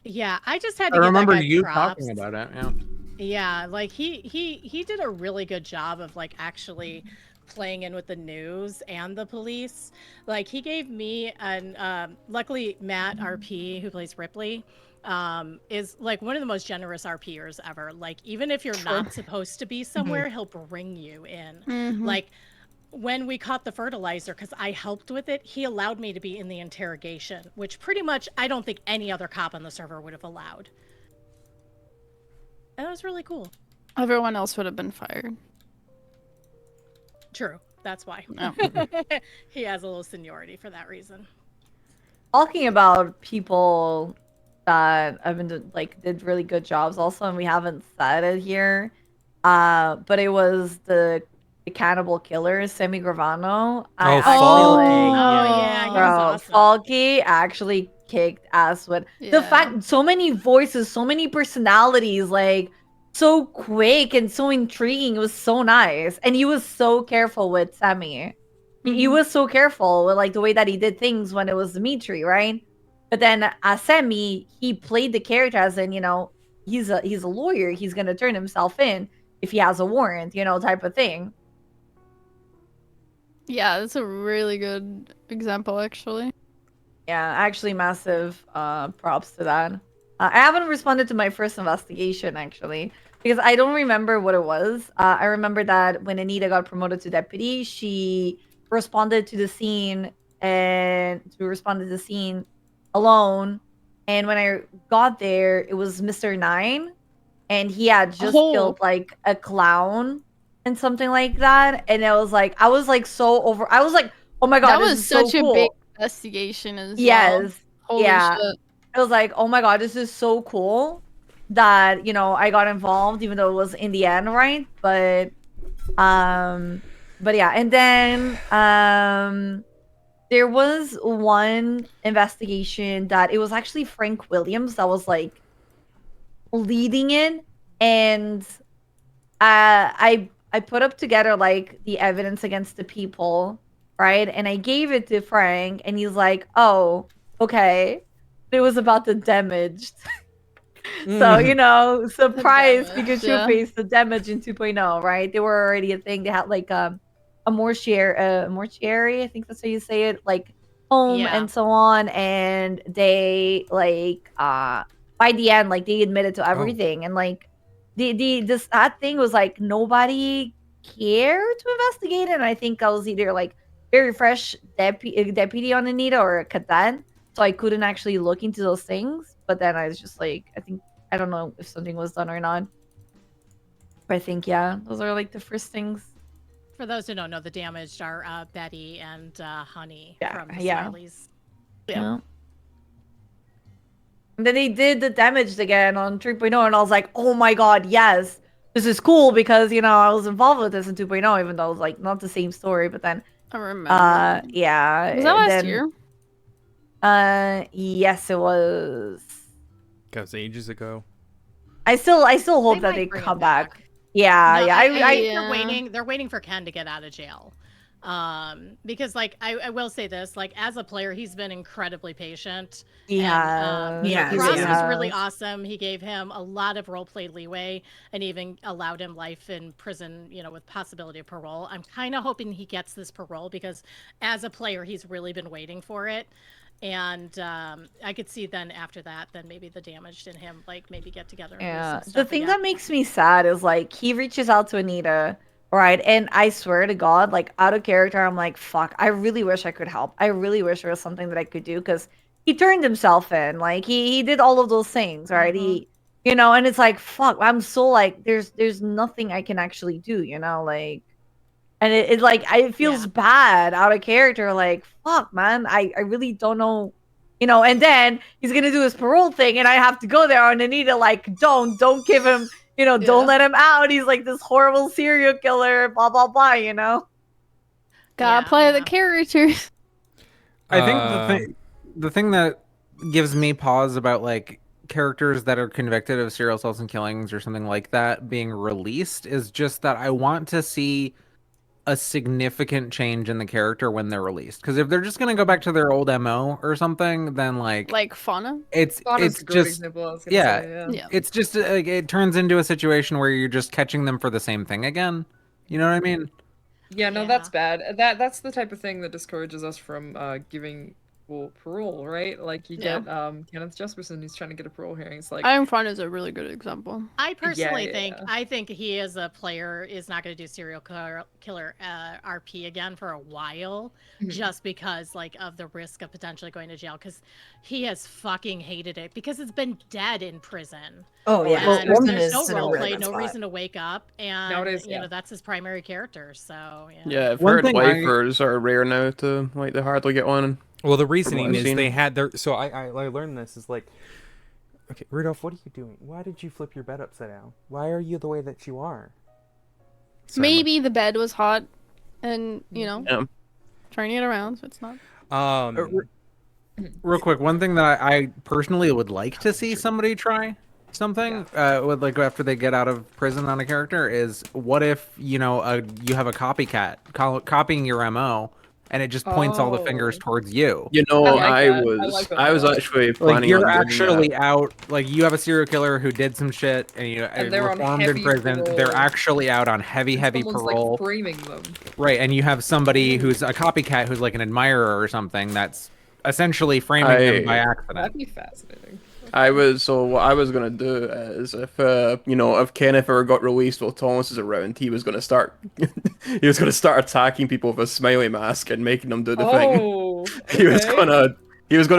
Yeah, I just had I to give remember that guy you props. talking about it. Yeah. Yeah, like he did a really good job of like actually playing in with the news and the police. Like he gave me an luckily Matt RP, who plays Ripley, is like one of the most generous RPers ever. Like even if you're not supposed to be somewhere, he'll bring you in. Like when we caught the fertilizer, because I helped with it, he allowed me to be in the interrogation, which pretty much I don't think any other cop on the server would have allowed. And that was really cool. Everyone else would have been fired. True. That's why. Oh. He has a little seniority for that reason. Talking about people that I've been did really good jobs also, and we haven't said it here, but it was the cannibal killer, Semi Gravano. Yeah, he was awesome. Falky actually kicked ass with the fact so many voices, so many personalities, like so quick and so intriguing. It was so nice, and he was so careful with Semi. He was so careful with like the way that he did things when it was Dimitri, right? But then as Semi, he played the character as in, he's a lawyer. He's gonna turn himself in if he has a warrant, type of thing. Yeah, that's a really good example, actually. Yeah, actually, massive props to that. I haven't responded to my first investigation, actually, because I don't remember what it was. I remember that when Anita got promoted to deputy, she responded to the scene alone. And when I got there, it was Mr. Nine, and he had just killed like a clown and something like that. And I was like so over. I was like, oh my god, that this was is such so a cool. big investigation as well. Yes. Holy yeah. shit. I was like, oh my god, this is so cool that I got involved, even though it was in the end, right? But yeah, and then there was one investigation that it was actually Frank Williams that was like leading it, and I put up together like the evidence against the people, right? And I gave it to Frank, and he's like, oh, okay. It was about the damaged. So, you know, surprise damage, Pikachu yeah. face the damage in 2.0, right? They were already a thing. They had like a mortuary, I think that's how you say it, like home Yeah. and so on. And they like by the end, like they admitted to everything. And like that thing was like nobody cared to investigate it. And I think I was either like very fresh deputy on Anita or a cadet. So I couldn't actually look into those things. But then I was just like, I don't know if something was done or not. But I think, yeah, those are like the first things. For those who don't know, the damaged are Betty and Honey Yeah, from the yeah. Smileys. Yeah. And then they did the damaged again on 3.0, and I was like, oh my god, yes. This is cool because, you know, I was involved with this in 2.0, even though it was like not the same story, but then I remember. yeah. Was that last then, year? Yes, it was. That was ages ago. I still hope They that might they bring it come back. back. Yeah, No, yeah. I I think they're waiting for Ken to get out of jail. Because like I will say this, like as a player, he's been incredibly patient. yeah. You know, Yeah, Cross he was really has. awesome. He gave him a lot of role play leeway and even allowed him life in prison, you know, with possibility of parole. I'm kind of hoping he gets this parole because as a player, he's really been waiting for it. And I could see then after that, then maybe the damaged in him, like maybe get together. And do Yeah. some The stuff thing again. that makes me sad is like he reaches out to Anita, right? And I swear to God, like out of character, I'm like, fuck, I really wish I could help. I really wish there was something that I could do because he turned himself in. Like he did all of those things, right? He, you know, and it's like, fuck, I'm so like, there's nothing I can actually do, you know, like. And it like it feels bad out of character, like fuck man, I really don't know, you know. And then he's gonna do his parole thing and I have to go there on Anita, like don't give him, you know, don't let him out, he's like this horrible serial killer, blah blah blah, you know. Gotta play the characters. I think the thing that gives me pause about like characters that are convicted of serial assaults and killings or something like that being released is just that I want to see a significant change in the character when they're released. Because if they're just gonna go back to their old MO or something, then like Fauna. it's Fauna's a great just example, I was gonna yeah, say, yeah. it's just like it turns into a situation where you're just catching them for the same thing again. You know what I mean? Yeah, no, that's bad. That's the type of thing that discourages us from giving people parole, right? Like you Yeah. get Kenneth Jesperson who's trying to get a parole hearing. It's like Iron Fauna is a really good example. I personally yeah. I think he as a player is not going to do serial killer RP again for a while, just because like of the risk of potentially going to jail because he has fucking hated it because it's been dead in prison. Oh yeah, and prison there's no is in a role really play, bad no spot. reason to wake up, and Nowadays, you know that's his primary character. So Yeah, I've One heard thing lifers are rare now to like they hardly get one. Well, the from what reasoning I've is seen. they had their. So I learned this is like, okay, Rudolph, what are you doing? Why did you flip your bed upside down? Why are you the way that you are? Sorry, Maybe the bed was hot, and you know, Yeah. turning it around so it's not. Real quick, one thing that I personally would like to see somebody try something with like after they get out of prison on a character is what if you know you have a copycat copying your MO and it just points all the fingers towards you. You know, I I was actually planning like you're on doing actually that. out, like you have a serial killer who did some shit and you And they're on reformed in heavy prison. parole. They're actually out on heavy someone's parole. like framing them. Right, and you have somebody who's a copycat who's like an admirer or something that's essentially framing them by accident. That'd be fascinating. What I was gonna do is if you know, if Kenneth ever got released while Thomas is around, he was gonna start attacking people with a smiley mask and making them do the thing. He was gonna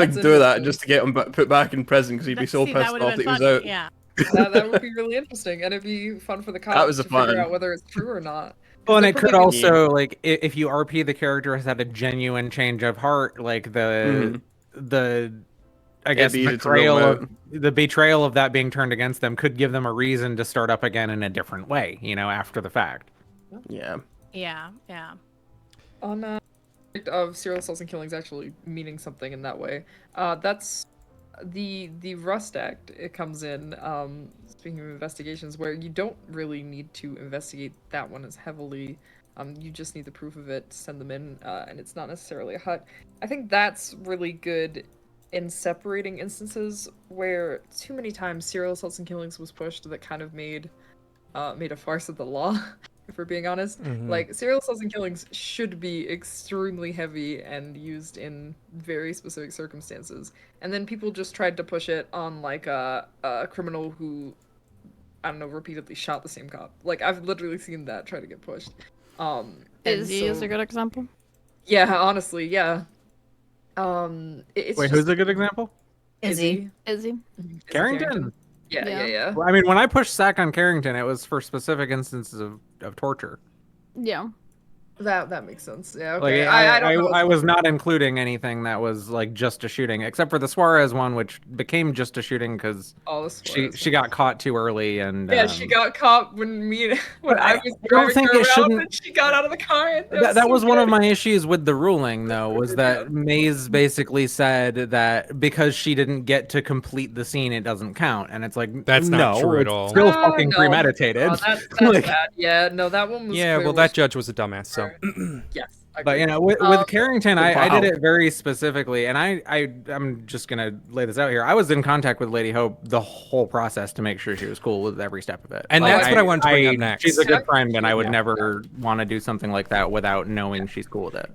That's do that just to get him put back in prison because he'd be so that pissed would have off that been he was fun. out. Yeah. That would be really interesting, and it'd be fun for the cops was to a fun. figure out whether it's true or not. Well, and it They're could probably- also like if you RP the character has had a genuine change of heart, like the I guess be easy to rule betrayal of that being turned against them could give them a reason to start up again in a different way, you know, after the fact. Yeah. Yeah. On of serial assaults and killings actually meaning something in that way. That's the Rust Act. It comes in. Speaking of investigations, where you don't really need to investigate that one as heavily. You just need the proof of it to send them in, and it's not necessarily a hut. I think that's really good in separating instances where too many times serial assaults and killings was pushed that kind of made a farce of the law, if we're being honest. Like, serial assaults and killings should be extremely heavy and used in very specific circumstances. And then people just tried to push it on, like, a criminal who, I don't know, repeatedly shot the same cop. Like, I've literally seen that try to get pushed. Izzy is a good example. Yeah, honestly, yeah. It's Wait, just who's a good example? Izzy. Izzy. Carrington. Yeah. Well, I mean, when I pushed Sack on Carrington, it was for specific instances of torture. Yeah. That makes sense. Yeah, Like, okay. I don't know. I was not including anything that was like just a shooting, except for the Suarez one, which became just a shooting because she got caught too early and yeah, she got caught when I was driving her around and she got out of the car. And that was one of my issues with the ruling, though, was that Maze basically said that because she didn't get to complete the scene, it doesn't count, and it's like that's not true at it's all. Still fucking premeditated. That's like, bad. Yeah, no, that one was. Yeah, well, that judge was a dumbass, so. Yes. But you know, with Carrington, I did it very specifically, and I'm just gonna lay this out here. I was in contact with Lady Hope the whole process to make sure she was cool with every step of it. And that's what I wanted to bring up next. She's a good friend, and I would never want to do something like that without knowing she's cool with it.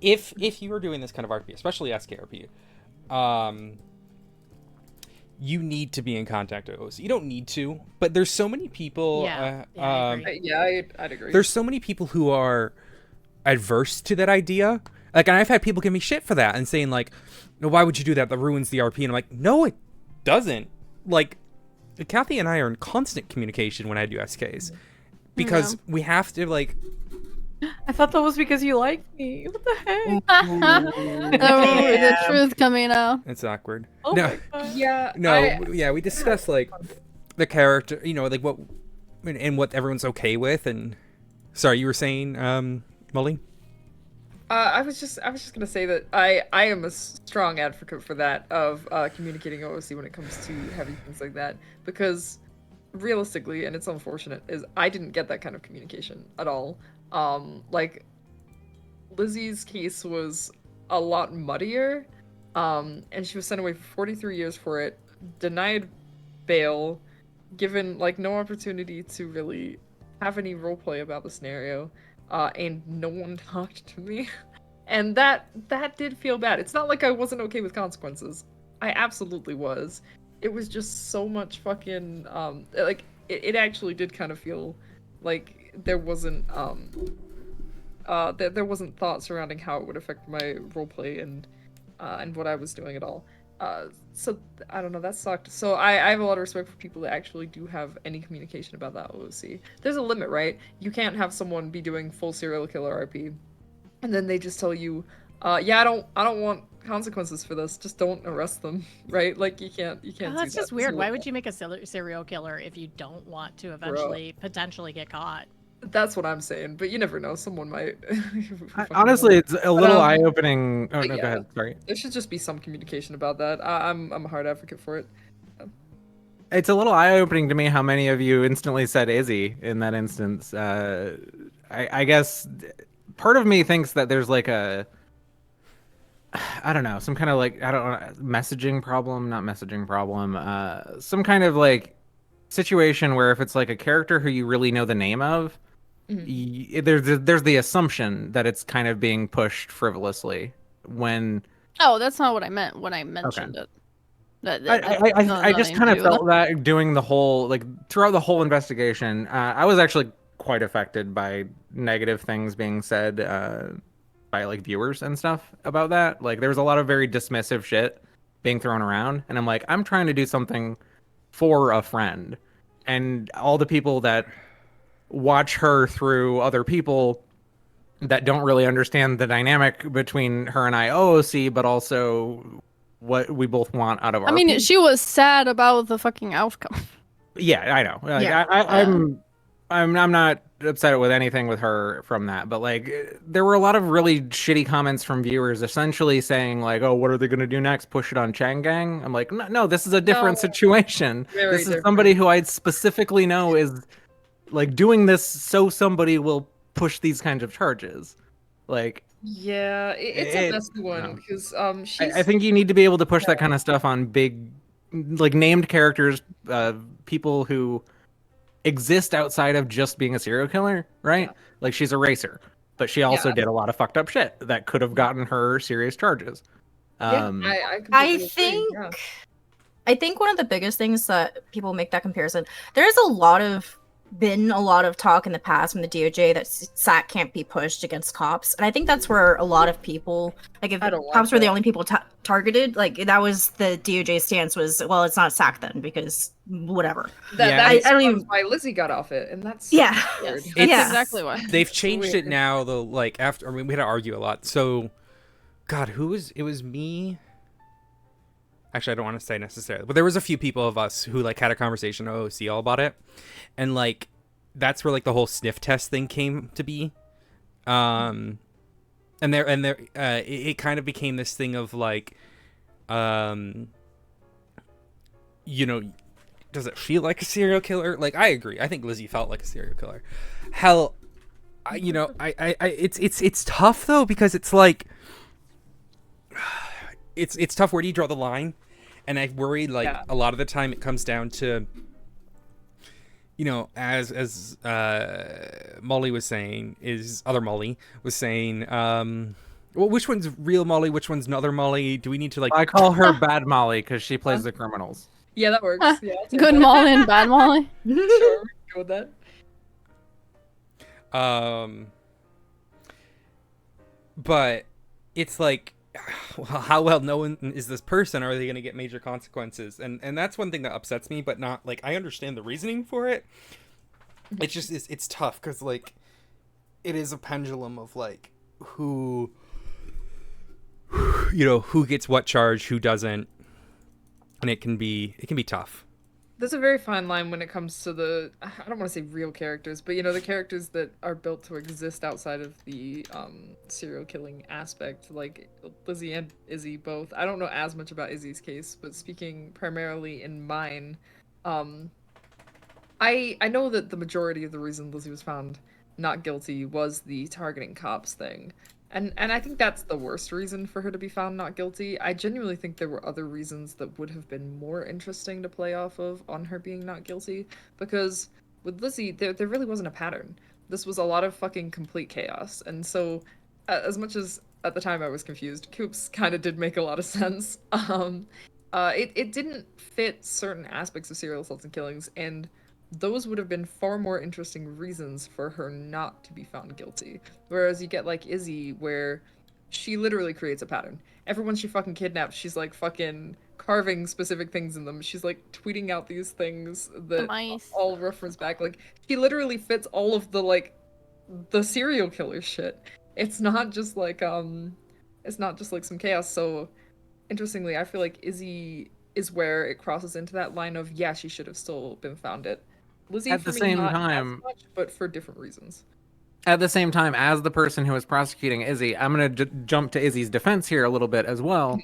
If you were doing this kind of RP, especially SKRP, you need to be in contact with OC. You don't need to, but there's so many people. I'd agree. There's so many people who are adverse to that idea. Like, and I've had people give me shit for that and saying like, "No, why would you do that? That ruins the RP." And I'm like, "No, it doesn't." Like, Kathy and I are in constant communication when I do SKs because we have to like. I thought that was because you liked me. What the heck? The truth coming out. It's awkward. Oh no, my God. Yeah. we discussed like the character, you know, like what and what everyone's okay with. And sorry, you were saying, Molly? I was just gonna say that I am a strong advocate for that of communicating OOC when it comes to heavy things like that, because realistically, and it's unfortunate, is I didn't get that kind of communication at all. Like, Lizzie's case was a lot muddier, and she was sent away for 43 years for it, denied bail, given like no opportunity to really have any roleplay about the scenario, and no one talked to me, and that did feel bad. It's not like I wasn't okay with consequences. I absolutely was. It was just so much fucking like it actually did kind of feel like there wasn't there wasn't thought surrounding how it would affect my roleplay and what I was doing at all. So I don't know, that sucked. So I have a lot of respect for people that actually do have any communication about that OOC. There's a limit, right? You can't have someone be doing full serial killer RP and then they just tell you, yeah, I don't want consequences for this, just don't arrest them, right? Like, you can't do that's that. just weird. Why would you make a serial killer if you don't want to eventually potentially get caught? That's what I'm saying, but you never know, someone might. Honestly, it's a little eye-opening. Oh no, go ahead. Sorry. There should just be some communication about that. I'm a hard advocate for it. It's a little eye-opening to me how many of you instantly said Izzy in that instance. I guess part of me thinks that there's like a, I don't know, some kind of like, I don't know, messaging problem, not messaging problem, some kind of like situation where if it's like a character who you really know the name of, there's the assumption that it's kind of being pushed frivolously when. Oh, that's not what I meant when I mentioned it. I just kind of felt that doing the whole, like, throughout the whole investigation, I was actually quite affected by negative things being said by like viewers and stuff about that. Like, there was a lot of very dismissive shit being thrown around, and I'm like, I'm trying to do something for a friend, and all the people that watch her through other people that don't really understand the dynamic between her and OOC, but also what we both want out of our. I mean, she was sad about the fucking outcome. Yeah, I know. Like, I'm not upset with anything with her from that, but like, there were a lot of really shitty comments from viewers, essentially saying like, "Oh, what are they gonna do next? Push it on Chang Gang?" I'm like, no, this is a different situation. This is somebody who I specifically know is like doing this so somebody will push these kinds of charges. Like, Yeah, it's a messy one because she's. I think you need to be able to push that kind of stuff on big, like named characters, people who exist outside of just being a serial killer, right? Yeah. Like she's a racer, but she also did a lot of fucked up shit that could have gotten her serious charges. I I completely think agree, yeah. I think one of the biggest things that people make that comparison, there's been a lot of talk in the past from the DOJ that SAC can't be pushed against cops, and I think that's where a lot of people, like if cops were the only people targeted, like that was the DOJ stance was, well, it's not SAC then because whatever. I don't even why Lizzie got off it, and that's weird. That's exactly why They've changed it now though. Like after, I mean, we had to argue a lot. So, God, it was me. Actually, I don't want to say necessarily, but there was a few people of us who like had a conversation at OOC all about it, and like that's where like the whole sniff test thing came to be, and it kind of became this thing of like, you know, does it feel like a serial killer? Like I agree, I think Lizzie felt like a serial killer. Hell, it's tough though because it's like. It's tough. Where do you draw the line? And I worry like a lot of the time it comes down to, you know, as Molly was saying, other Molly was saying, well, which one's real Molly? Which one's another Molly? Do we need to like? I call her Bad Molly because she plays the criminals. Yeah, that works. Yeah, Good Molly and Bad Molly. Sure, go with that. But it's like. Well, how well known is this person? Are they going to get major consequences? And that's one thing that upsets me, but not like I understand the reasoning for it. It's just it's tough because like it is a pendulum of like who gets what charge, who doesn't, and it can be tough. There's a very fine line when it comes to the, I don't want to say real characters, but you know, the characters that are built to exist outside of the serial killing aspect, like Lizzie and Izzy both. I don't know as much about Izzy's case, but speaking primarily in mine, I know that the majority of the reason Lizzie was found not guilty was the targeting cops thing. And I think that's the worst reason for her to be found not guilty. I genuinely think there were other reasons that would have been more interesting to play off of on her being not guilty. Because with Lizzie, there really wasn't a pattern. This was a lot of fucking complete chaos. And so, as much as at the time I was confused, Coops kind of did make a lot of sense. It didn't fit certain aspects of serial assaults and killings, and those would have been far more interesting reasons for her not to be found guilty. Whereas you get like Izzy, where she literally creates a pattern. Everyone she fucking kidnaps, she's like fucking carving specific things in them. She's like tweeting out these things that all reference back. Like she literally fits all of the like the serial killer shit. It's not just like some chaos. So interestingly, I feel like Izzy is where it crosses into that line of she should have still been found it. Lizzie, at the same time, as much, but for different reasons. At the same time, as the person who was prosecuting Izzy, I'm going to jump to Izzy's defense here a little bit as well.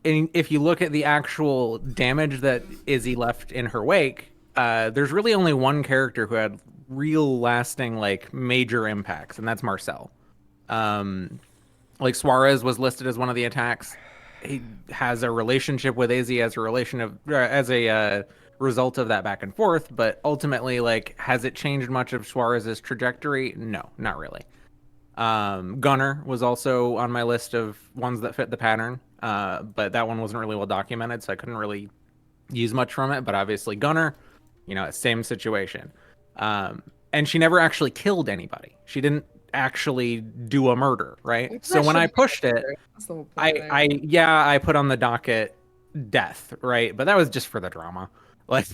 And if you look at the actual damage that Izzy left in her wake, there's really only one character who had real lasting, like, major impacts, and that's Marcel. Like, Suarez was listed as one of the attacks. He has a relationship with Izzy as a result of that back and forth, but ultimately, like, has it changed much of Suarez's trajectory? No, not really. Gunner was also on my list of ones that fit the pattern, but that one wasn't really well documented, so I couldn't really use much from it. But obviously Gunner, same situation. And she never actually killed anybody. She didn't actually do a murder, right? So when I pushed it, I put on the docket death, right? But that was just for the drama. Like,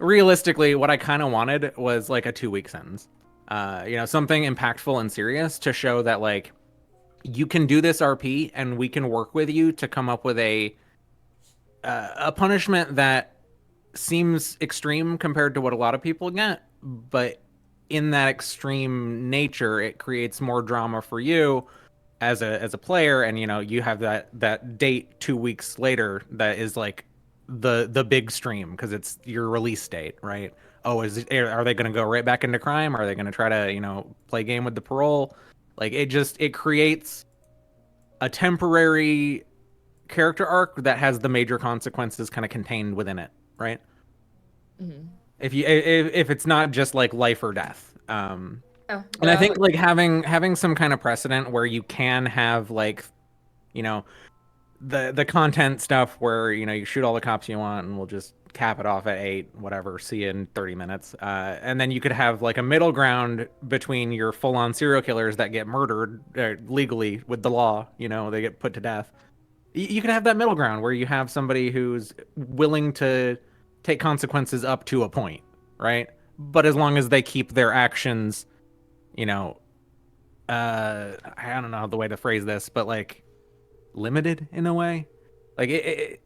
realistically, what I kind of wanted was like a 2-week sentence. Something impactful and serious to show that, like, you can do this RP and we can work with you to come up with a punishment that seems extreme compared to what a lot of people get, but in that extreme nature, it creates more drama for you as a player, and you have that date 2 weeks later that is like the big stream because it's your release date, right? Oh, are they going to go right back into crime? Are they going to try to play game with the parole? Like it creates a temporary character arc that has the major consequences kind of contained within it, right? Mm-hmm. If it's not just like life or death. And I think like having some kind of precedent where you can have like, you know, the content stuff where, you know, you shoot all the cops you want and we'll just cap it off at 8, whatever, see you in 30 minutes. And then you could have like a middle ground between your full-on serial killers that get murdered legally with the law, you know, they get put to death. You could have that middle ground where you have somebody who's willing to take consequences up to a point, right? But as long as they keep their actions, you know, I don't know the way to phrase this, but like limited in a way, like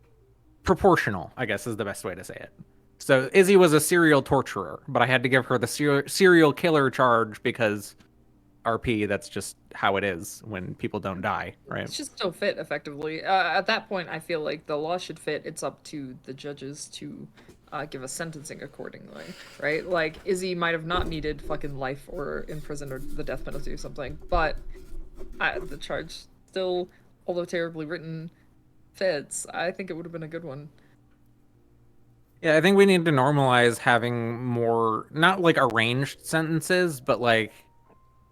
proportional, I guess is the best way to say it. So Izzy was a serial torturer, but I had to give her the serial killer charge because RP, that's just how it is when people don't die, right? It should still fit effectively. At that point, I feel like the law should fit. It's up to the judges to give us sentencing accordingly, right? Like, Izzy might have not needed fucking life or in prison or the death penalty or something, but the charge still, although terribly written, fits. I think it would have been a good one. Yeah, I think we need to normalize having more, not like arranged sentences, but like,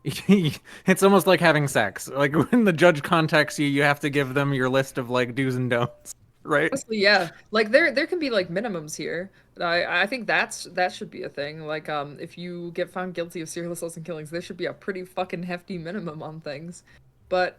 it's almost like having sex. Like when the judge contacts you, you have to give them your list of like do's and don'ts, right? Honestly, yeah, like there can be like minimums here. I think that should be a thing. Like if you get found guilty of serial assaults and killings, there should be a pretty fucking hefty minimum on things. But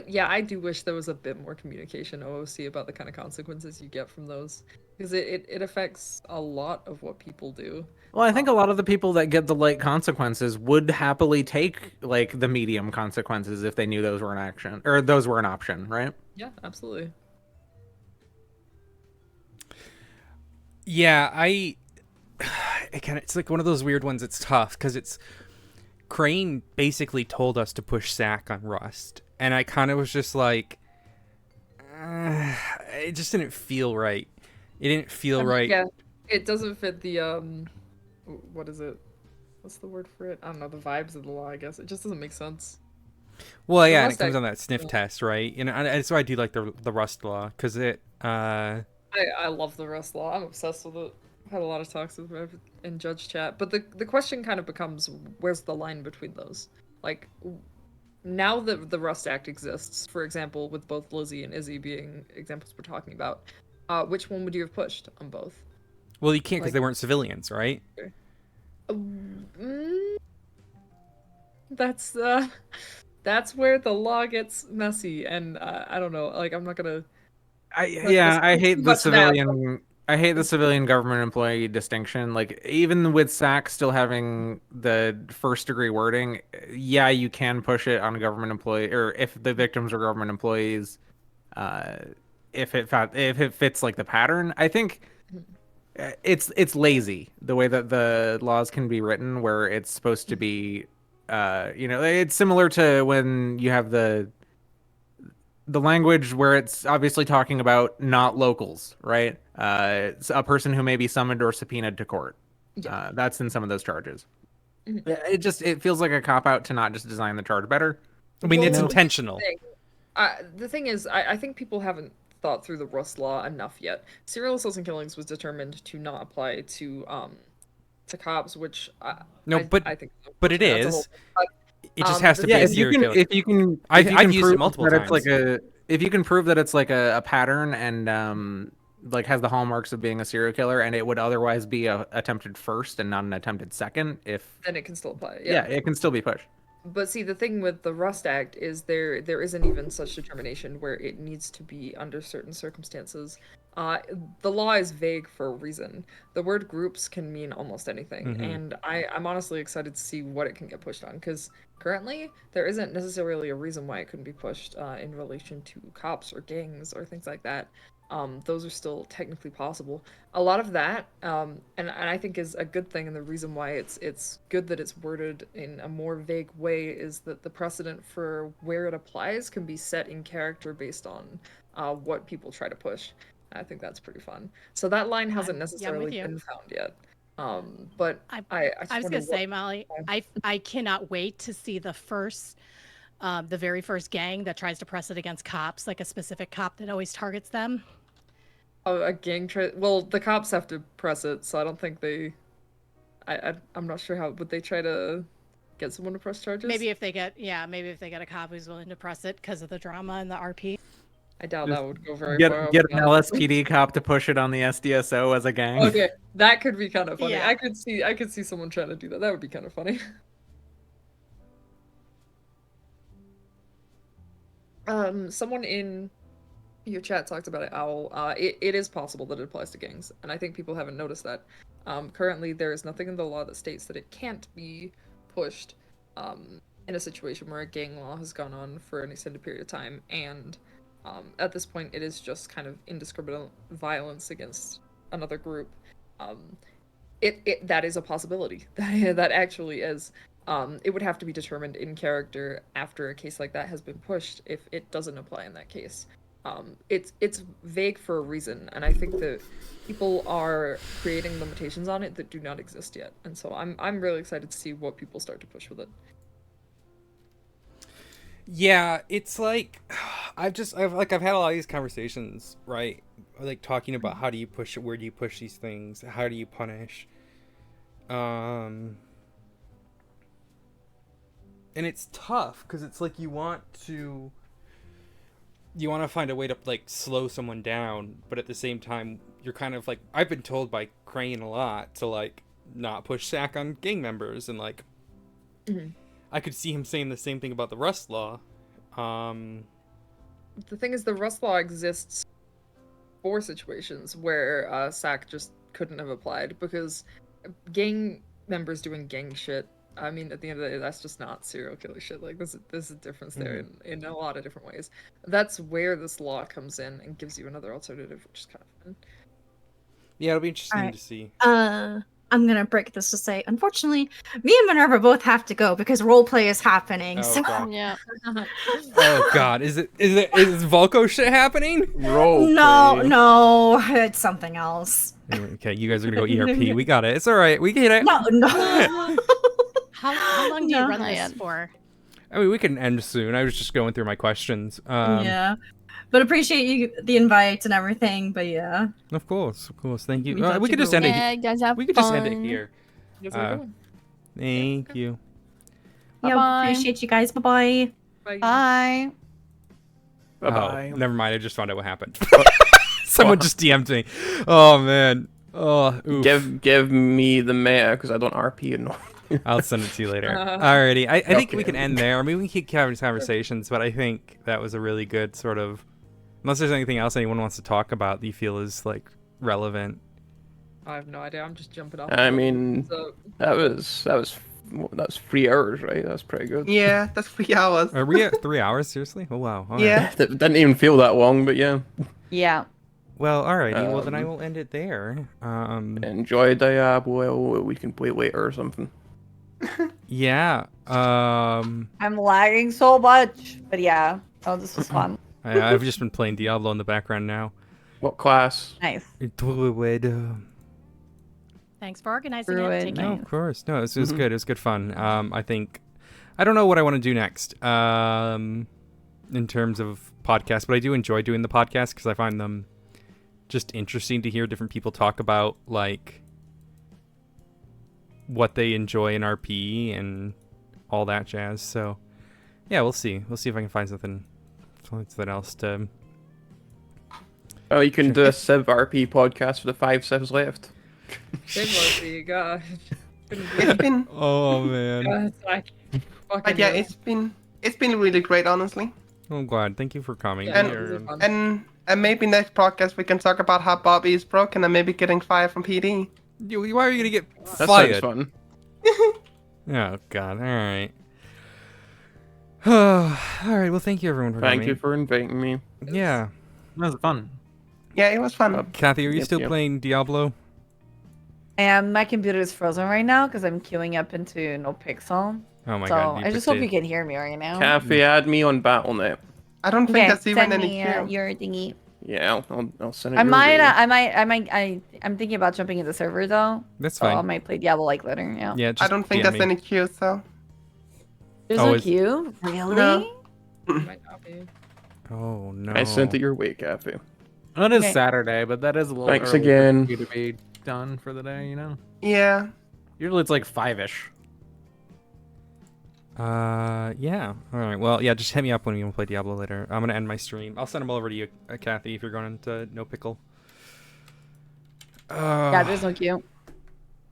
yeah, I do wish there was a bit more communication OOC about the kind of consequences you get from those, because it affects a lot of what people do. Well, I think a lot of the people that get the light consequences would happily take like the medium consequences if they knew those were an option, right? Yeah, absolutely. Yeah, it's like one of those weird ones. It's tough because Crane basically told us to push Zach on Rust, and I kind of was just like, it just didn't feel right. It didn't feel right. Yeah, it doesn't fit the what is it? What's the word for it? I don't know, the vibes of the law, I guess. It just doesn't make sense. Well, yeah, and it comes on that sniff test, right? You know, that's why I do like the Rust law, because it. I love the Rust law. I'm obsessed with it. I've had a lot of talks with Rev in Judge Chat, but the question kind of becomes, where's the line between those? Like, now that the Rust Act exists, for example, with both Lizzie and Izzy being examples we're talking about, which one would you have pushed on both? Well, you can't because they weren't civilians, right? That's where the law gets messy, and I don't know. Like, I'm not gonna. I hate the civilian. I hate the civilian government employee distinction. Like, even with SAC still having the first degree wording, yeah, you can push it on a government employee, or if the victims are government employees, if it fits like the pattern. I think it's lazy the way that the laws can be written, where it's supposed to be, it's similar to when you have the language where it's obviously talking about not locals, right? It's a person who may be summoned or subpoenaed to court. Yeah. That's in some of those charges. It feels like a cop-out to not just design the charge better. I mean, it's intentional. The thing is, I think people haven't thought through the Rust law enough yet. Serial assaults and killings was determined to not apply to cops, which I think. But it is. It just has to be a serial killer. If you can used it multiple times. If you can prove that it's like a pattern and like has the hallmarks of being a serial killer, and it would otherwise be a attempted first and not an attempted second, then it can still apply. Yeah, it can still be pushed. But see, the thing with the Rust Act is there isn't even such determination where it needs to be under certain circumstances. The law is vague for a reason. The word groups can mean almost anything, and I'm honestly excited to see what it can get pushed on, because currently there isn't necessarily a reason why it couldn't be pushed in relation to cops or gangs or things like that. Those are still technically possible. A lot of that, and I think is a good thing, and the reason why it's good that it's worded in a more vague way is that the precedent for where it applies can be set in character based on what people try to push. I think that's pretty fun. So that line hasn't necessarily been found yet. But I just was wonder gonna say, Molly, Yeah. I cannot wait to see the very first gang that tries to press it against cops, like a specific cop that always targets them. Oh, a gang well, the cops have to press it, so I don't think they. I'm not sure how would they try to get someone to press charges. Maybe if they get a cop who's willing to press it because of the drama and the RP. I doubt that would go very Get far. an LSPD cop to push it on the SDSO as a gang. Okay, that could be kind of funny. Yeah. I could see someone trying to do that. That would be kind of funny. Someone in your chat talked about it, Owl. It is possible that it applies to gangs, and I think people haven't noticed that. Currently, there is nothing in the law that states that it can't be pushed in a situation where a gang law has gone on for an extended period of time, and at this point, it is just kind of indiscriminate violence against another group. That is a possibility. That actually is. It would have to be determined in character after a case like that has been pushed if it doesn't apply in that case. It's vague for a reason, and I think that people are creating limitations on it that do not exist yet. And so I'm really excited to see what people start to push with it. Yeah, it's like I've had a lot of these conversations, right? Like talking about how do you push it, where do you push these things, how do you punish, and it's tough because it's like you want to find a way to like slow someone down, but at the same time you're kind of like, I've been told by Crane a lot to like not push SAC on gang members, and like I could see him saying the same thing about the Rust law. The thing is, the Rust law exists for situations where SAC just couldn't have applied, because gang members doing gang shit, I mean, at the end of the day, that's just not serial killer shit. Like, there's a difference there in a lot of different ways. That's where this law comes in and gives you another alternative, which is kind of fun. Yeah, it'll be interesting to see. I'm gonna break this to say, unfortunately, me and Minerva both have to go because roleplay is happening. Oh, so God. Yeah. Oh God, is Volko shit happening? No, it's something else. Okay, you guys are gonna go ERP. We got it. It's all right. We get it. No. How long do you No. run this for? I mean, we can end soon. I was just going through my questions. Yeah, but appreciate the invite and everything. But yeah, Of course. Thank you. We got We to could just go. end it. Yeah, guys have We could fun. just end it here. You guys are Uh, going. Thank you. yeah, Bye-bye. appreciate you guys. Bye bye. Bye. Bye. Bye-bye. Oh, never mind. I just found out what happened. Someone just DM'd me. Oh man. Oh, oof. Give me the meta because I don't RP and I'll send it to you later. Alrighty. I think we Okay. can end there. I mean, we can keep having conversations, but I think that was a really good sort of. Unless there's anything else anyone wants to talk about that you feel is like relevant. I have no idea. I'm just jumping off. I mean, So, that was 3 hours, right? That's pretty good. Yeah, that's 3 hours. Are we at 3 hours? Seriously? Oh wow. All right. Yeah. That didn't even feel that long, but yeah. Yeah. Well, alrighty. Well, then I Um, will end it there. Enjoy Diablo. We can play later or something. Yeah. I'm lagging so much. But yeah. Oh, this was fun. I've just been playing Diablo in the background now. What class? Nice. Thanks for organizing Druid, it. Take No, care. nice. of course. No, it was Mhm. good. It was good fun. I think I don't know what I want to do next. In terms of podcasts, but I do enjoy doing the podcasts because I find them just interesting to hear different people talk about like what they enjoy in RP and all that jazz. So yeah, we'll see. We'll see if I can find something else to. Oh, you can do a Civ RP podcast for the 5 civs left. Same gosh. It's been, Oh man. It's like, but yeah, it's been really great, honestly. Oh God, thank you for coming Yeah, And- it was here. really fun. And maybe next podcast we can talk about how Bobby is broken and maybe getting fired from PD. Why are you gonna get That fired? sounds fun. Oh God! All right. All right. Well, thank you everyone for Thank coming. you for inviting me. Yeah, That was fun. Yeah, it was fun. Kathy, are you Yep, still yep. playing Diablo? And my computer is frozen right now because I'm queuing up into No Pixel. Oh my So God! I just hope you can hear me right now. Cafe, add me on Battle.net. I don't think Okay, that's even send any me queue. your thingy. Yeah, I'll send it. I your might, way. I'm thinking about jumping in the server though. That's So I fine. might play Diablo like later. Yeah. Yeah, I just don't think DM there's me. any queue, so. There's Oh, no is- queue. Really? No. Might not be. Oh no. I sent it your way, Cappy. Well, it is Okay. Saturday, but that is a little Thanks early again. for you to be done for the day, you know? Yeah. Usually it's like 5-ish. Yeah. All right. Well, yeah. Just hit me up when you want to play Diablo later. I'm gonna end my stream. I'll send them all over to you, Kathy, if you're going into No Pickle. Yeah, there's no queue.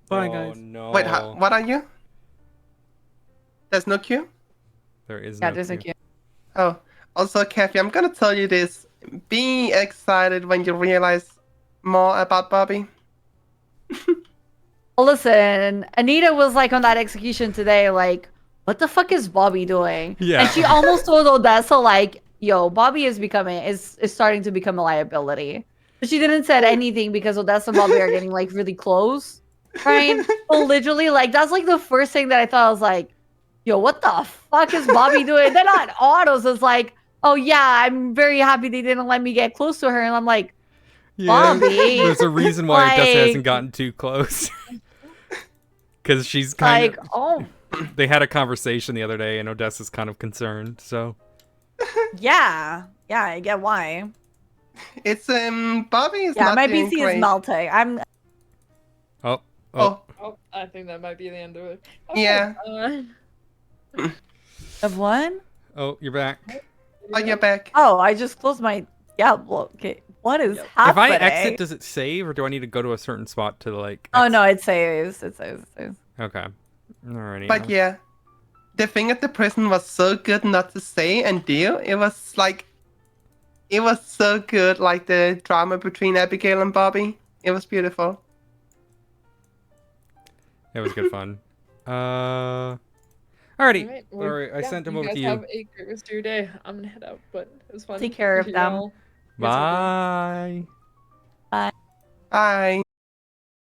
Bye, oh, guys. No. Wait, what are you? There's no queue? There is Yeah, no there's no queue. queue. Oh, also, Kathy, I'm gonna tell you this. Be excited when you realize more about Bobby. Well, listen, Anita was like on that execution today, like, what the fuck is Bobby doing? Yeah. And she almost told Odessa, like, yo, Bobby is starting to become a liability. But she didn't said anything because Odessa and Bobby are getting like really close. Right? But literally, like, that's like the first thing that I thought. I was like, yo, what the fuck is Bobby doing? Then on autos, it's like, oh yeah, I'm very happy they didn't let me get close to her. And I'm like, Bobby. There's a reason why Odessa hasn't like- gotten too close. Because she's kind like, oh, of. They had a conversation the other day, and Odessa's kind of concerned. So. yeah. Yeah, I get why. It's Bobby is Yeah, not my doing PC great. is melting. I'm Oh. Oh, Oh, I think that might be the end of it. Okay, yeah. of one. Oh, you're back. Oh, you're back. Oh, I just closed my Diablo. Okay, what is happening? If I exit, does it save, or do I need to go to a certain spot to like? Oh no, it saves. It saves. It saves. Okay. Alrighty. But yeah, the thing at the prison was so good not to say and do. It was like, it was so good, like the drama between Abigail and Bobby. It was beautiful. It was good fun. Alrighty. Alright, well, Alright, I sent them over guys to you. have a great rest of your day. I'm gonna head out, but it was fun. Take care of to them. y'all. You guys have a good one. Bye. Bye.